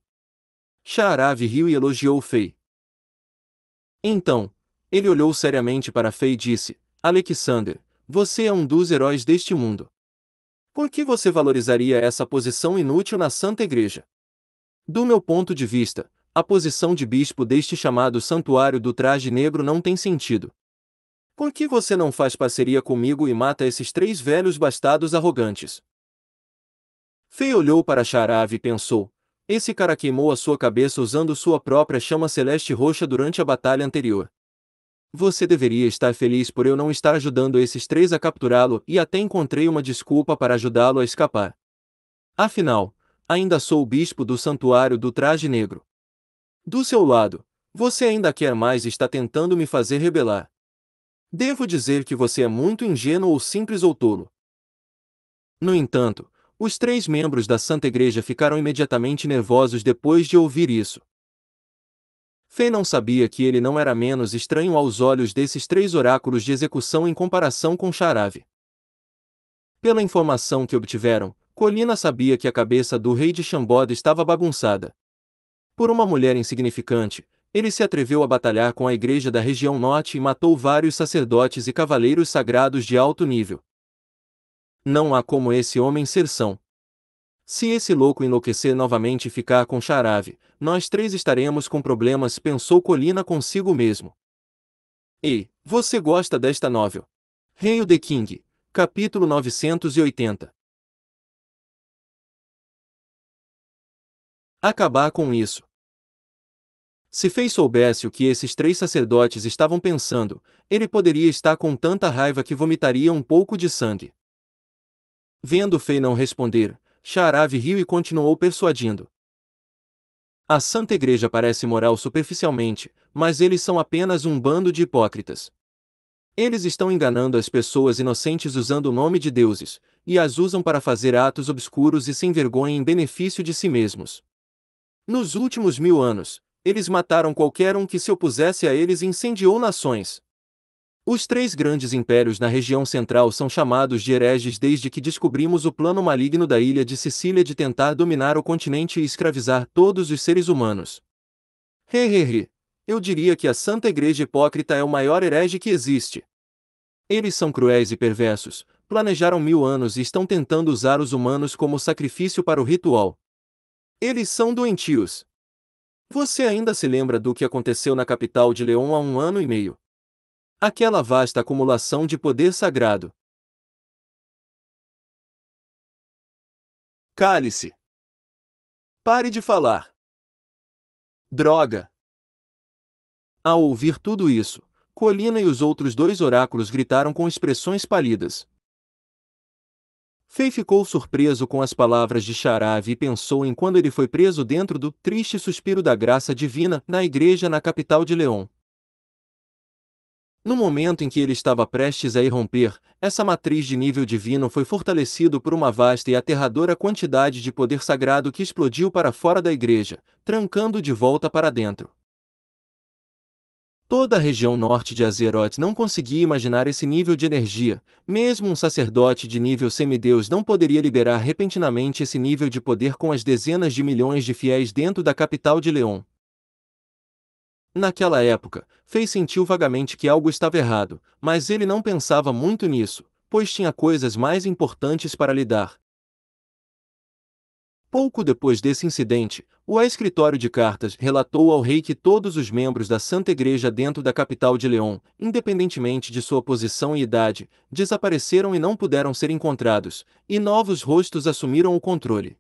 Sharavi riu e elogiou Fei. Então, ele olhou seriamente para Fei e disse: Alexander, você é um dos heróis deste mundo. Por que você valorizaria essa posição inútil na Santa Igreja? Do meu ponto de vista, a posição de bispo deste chamado Santuário do Traje Negro não tem sentido. Por que você não faz parceria comigo e mata esses 3 velhos bastardos arrogantes? Fei olhou para Sharavi e pensou: esse cara queimou a sua cabeça usando sua própria chama celeste roxa durante a batalha anterior. Você deveria estar feliz por eu não estar ajudando esses 3 a capturá-lo e até encontrei uma desculpa para ajudá-lo a escapar. Afinal, ainda sou o bispo do Santuário do Traje Negro. Do seu lado, você ainda quer mais e está tentando me fazer rebelar. Devo dizer que você é muito ingênuo ou simples ou tolo. No entanto, os 3 membros da Santa Igreja ficaram imediatamente nervosos depois de ouvir isso. Fei não sabia que ele não era menos estranho aos olhos desses 3 oráculos de execução em comparação com Sharavi. Pela informação que obtiveram, Colina sabia que a cabeça do rei de Shambod estava bagunçada. Por uma mulher insignificante, ele se atreveu a batalhar com a igreja da região norte e matou vários sacerdotes e cavaleiros sagrados de alto nível. Não há como esse homem ser são. Se esse louco enlouquecer novamente e ficar com Sharavi, nós 3 estaremos com problemas, pensou Colina consigo mesmo. Ei, você gosta desta novel? Hail the King, capítulo 980. Acabar com isso. Se Fei soubesse o que esses 3 sacerdotes estavam pensando, ele poderia estar com tanta raiva que vomitaria um pouco de sangue. Vendo Fei não responder, Sharavi riu e continuou persuadindo. A Santa Igreja parece moral superficialmente, mas eles são apenas um bando de hipócritas. Eles estão enganando as pessoas inocentes usando o nome de deuses, e as usam para fazer atos obscuros e sem vergonha em benefício de si mesmos. Nos últimos 1000 anos, eles mataram qualquer um que se opusesse a eles e incendiou nações. Os 3 grandes impérios na região central são chamados de hereges desde que descobrimos o plano maligno da ilha de Sicília de tentar dominar o continente e escravizar todos os seres humanos. Eu diria que a Santa Igreja hipócrita é o maior herege que existe. Eles são cruéis e perversos, planejaram 1000 anos e estão tentando usar os humanos como sacrifício para o ritual. Eles são doentios. Você ainda se lembra do que aconteceu na capital de León há 1 ano e meio? Aquela vasta acumulação de poder sagrado. Cale-se. Pare de falar. Droga. Ao ouvir tudo isso, Colina e os outros 2 oráculos gritaram com expressões pálidas. Fei ficou surpreso com as palavras de Sharavi e pensou em quando ele foi preso dentro do triste suspiro da graça divina na igreja na capital de León. No momento em que ele estava prestes a irromper, essa matriz de nível divino foi fortalecido por uma vasta e aterradora quantidade de poder sagrado que explodiu para fora da igreja, trancando de volta para dentro. Toda a região norte de Azeroth não conseguia imaginar esse nível de energia, mesmo um sacerdote de nível semideus não poderia liberar repentinamente esse nível de poder com as dezenas de milhões de fiéis dentro da capital de León. Naquela época, Fei sentiu vagamente que algo estava errado, mas ele não pensava muito nisso, pois tinha coisas mais importantes para lidar. Pouco depois desse incidente, o escritório de cartas relatou ao rei que todos os membros da Santa Igreja dentro da capital de León, independentemente de sua posição e idade, desapareceram e não puderam ser encontrados, e novos rostos assumiram o controle.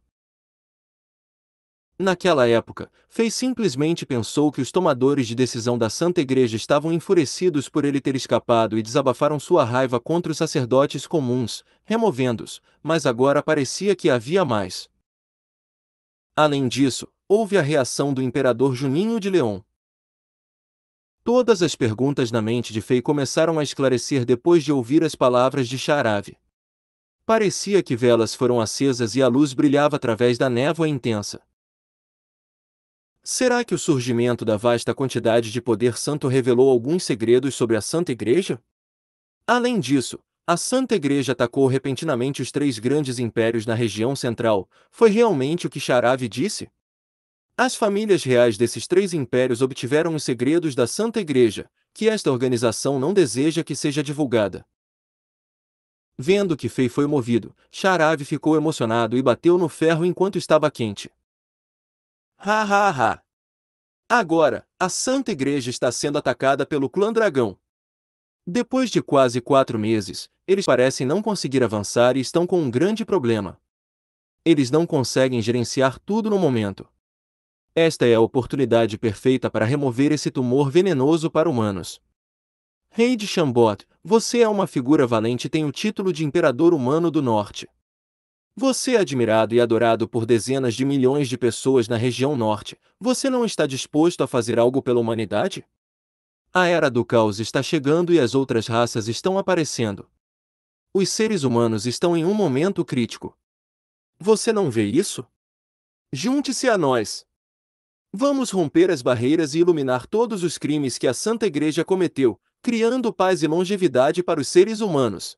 Naquela época, Fei simplesmente pensou que os tomadores de decisão da Santa Igreja estavam enfurecidos por ele ter escapado e desabafaram sua raiva contra os sacerdotes comuns, removendo-os, mas agora parecia que havia mais. Além disso, houve a reação do imperador Juninho de León. Todas as perguntas na mente de Fei começaram a esclarecer depois de ouvir as palavras de Sharavi. Parecia que velas foram acesas e a luz brilhava através da névoa intensa. Será que o surgimento da vasta quantidade de poder santo revelou alguns segredos sobre a Santa Igreja? Além disso, a Santa Igreja atacou repentinamente os três grandes impérios na região central. Foi realmente o que Sharavi disse? As famílias reais desses três impérios obtiveram os segredos da Santa Igreja, que esta organização não deseja que seja divulgada. Vendo que Fei foi movido, Sharavi ficou emocionado e bateu no ferro enquanto estava quente. Ha ha ha! Agora, a Santa Igreja está sendo atacada pelo Clã Dragão. Depois de quase 4 meses, eles parecem não conseguir avançar e estão com um grande problema. Eles não conseguem gerenciar tudo no momento. Esta é a oportunidade perfeita para remover esse tumor venenoso para humanos. Rei de Shambot, você é uma figura valente e tem o título de Imperador Humano do Norte. Você é admirado e adorado por dezenas de milhões de pessoas na região norte. Você não está disposto a fazer algo pela humanidade? A Era do Caos está chegando e as outras raças estão aparecendo. Os seres humanos estão em um momento crítico. Você não vê isso? Junte-se a nós! Vamos romper as barreiras e iluminar todos os crimes que a Santa Igreja cometeu, criando paz e longevidade para os seres humanos.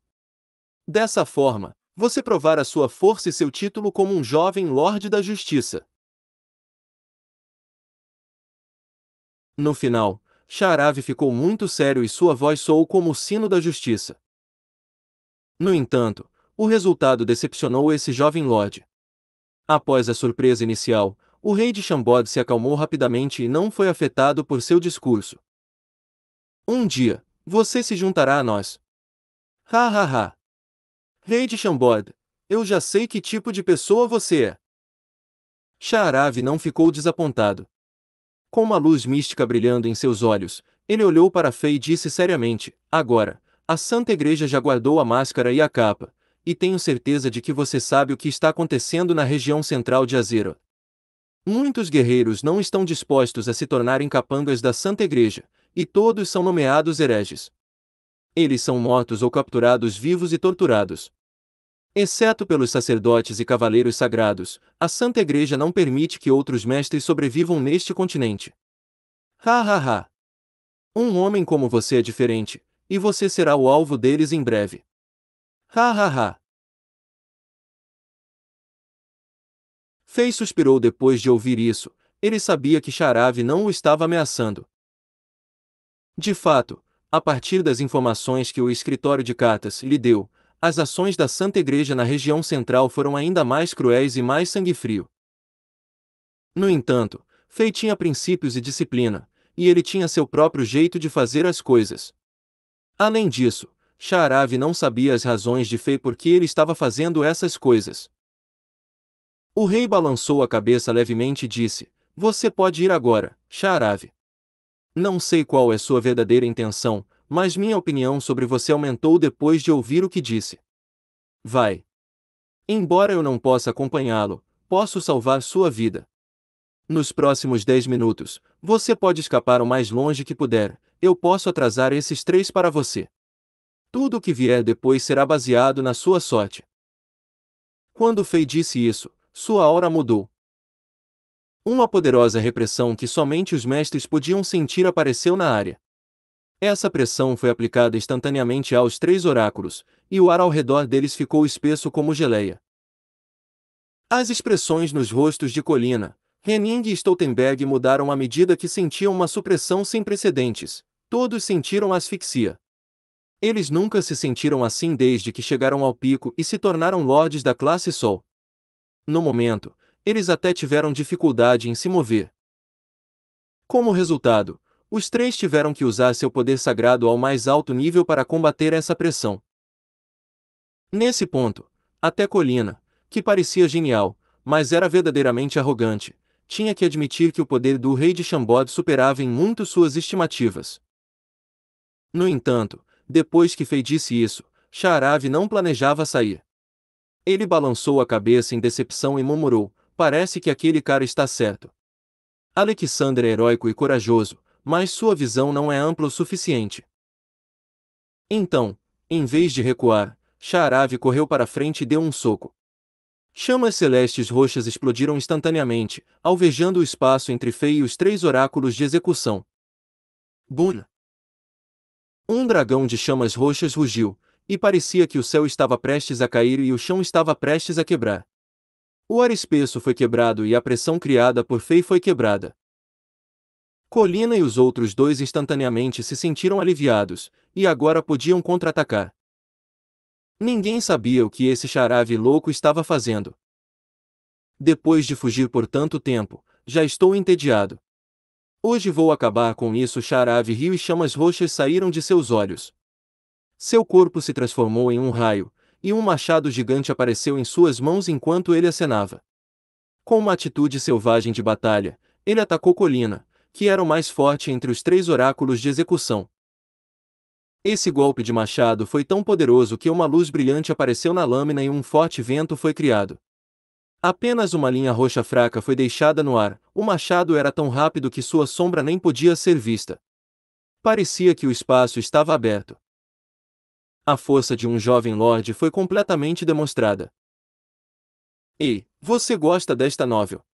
Dessa forma, você provar a sua força e seu título como um jovem Lorde da Justiça. No final, Sharavi ficou muito sério e sua voz soou como o sino da justiça. No entanto, o resultado decepcionou esse jovem Lorde. Após a surpresa inicial, o rei de Shambod se acalmou rapidamente e não foi afetado por seu discurso. Um dia, você se juntará a nós. Ha ha ha! Rei de Shambod, eu já sei que tipo de pessoa você é. Sharavi não ficou desapontado. Com uma luz mística brilhando em seus olhos, ele olhou para Fei e disse seriamente: agora, a Santa Igreja já guardou a máscara e a capa, e tenho certeza de que você sabe o que está acontecendo na região central de Azeroth. Muitos guerreiros não estão dispostos a se tornarem capangas da Santa Igreja, e todos são nomeados hereges. Eles são mortos ou capturados vivos e torturados. Exceto pelos sacerdotes e cavaleiros sagrados, a Santa Igreja não permite que outros mestres sobrevivam neste continente. Ha ha ha! Um homem como você é diferente, e você será o alvo deles em breve. Ha ha ha! Fei suspirou depois de ouvir isso. Ele sabia que Sharavi não o estava ameaçando. De fato, a partir das informações que o escritório de cartas lhe deu, as ações da Santa Igreja na região central foram ainda mais cruéis e mais sangue-frio. No entanto, Fei tinha princípios e disciplina, e ele tinha seu próprio jeito de fazer as coisas. Além disso, Sharavi não sabia as razões de Fei por que ele estava fazendo essas coisas. O rei balançou a cabeça levemente e disse: você pode ir agora, Sharavi. Não sei qual é sua verdadeira intenção, mas minha opinião sobre você aumentou depois de ouvir o que disse. Vai. Embora eu não possa acompanhá-lo, posso salvar sua vida. Nos próximos 10 minutos, você pode escapar o mais longe que puder, eu posso atrasar esses 3 para você. Tudo o que vier depois será baseado na sua sorte. Quando Fei disse isso, sua aura mudou. Uma poderosa repressão que somente os mestres podiam sentir apareceu na área. Essa pressão foi aplicada instantaneamente aos 3 oráculos, e o ar ao redor deles ficou espesso como geleia. As expressões nos rostos de Colina, Henning e Stoltenberg mudaram à medida que sentiam uma supressão sem precedentes. Todos sentiram asfixia. Eles nunca se sentiram assim desde que chegaram ao pico e se tornaram lordes da classe Sol. No momento, Eles até tiveram dificuldade em se mover. Como resultado, os três tiveram que usar seu poder sagrado ao mais alto nível para combater essa pressão. Nesse ponto, até Colina, que parecia genial, mas era verdadeiramente arrogante, tinha que admitir que o poder do rei de Chambord superava em muito suas estimativas. No entanto, depois que Fei disse isso, Sha'aravi não planejava sair. Ele balançou a cabeça em decepção e murmurou: parece que aquele cara está certo. Alexander é heróico e corajoso, mas sua visão não é ampla o suficiente. Então, em vez de recuar, Sha'aravi correu para frente e deu um soco. Chamas celestes roxas explodiram instantaneamente, alvejando o espaço entre Fei e os três oráculos de execução. Bum! Um dragão de chamas roxas rugiu, e parecia que o céu estava prestes a cair e o chão estava prestes a quebrar. O ar espesso foi quebrado e a pressão criada por Fei foi quebrada. Colina e os outros dois instantaneamente se sentiram aliviados, e agora podiam contra-atacar. Ninguém sabia o que esse Sha'aravi louco estava fazendo. Depois de fugir por tanto tempo, já estou entediado. Hoje vou acabar com isso. Sha'aravi riu e chamas roxas saíram de seus olhos. Seu corpo se transformou em um raio, e um machado gigante apareceu em suas mãos enquanto ele acenava. Com uma atitude selvagem de batalha, ele atacou Colina, que era o mais forte entre os três oráculos de execução. Esse golpe de machado foi tão poderoso que uma luz brilhante apareceu na lâmina e um forte vento foi criado. Apenas uma linha roxa fraca foi deixada no ar, o machado era tão rápido que sua sombra nem podia ser vista. Parecia que o espaço estava aberto. A força de um jovem lorde foi completamente demonstrada. Ei, você gosta desta novel?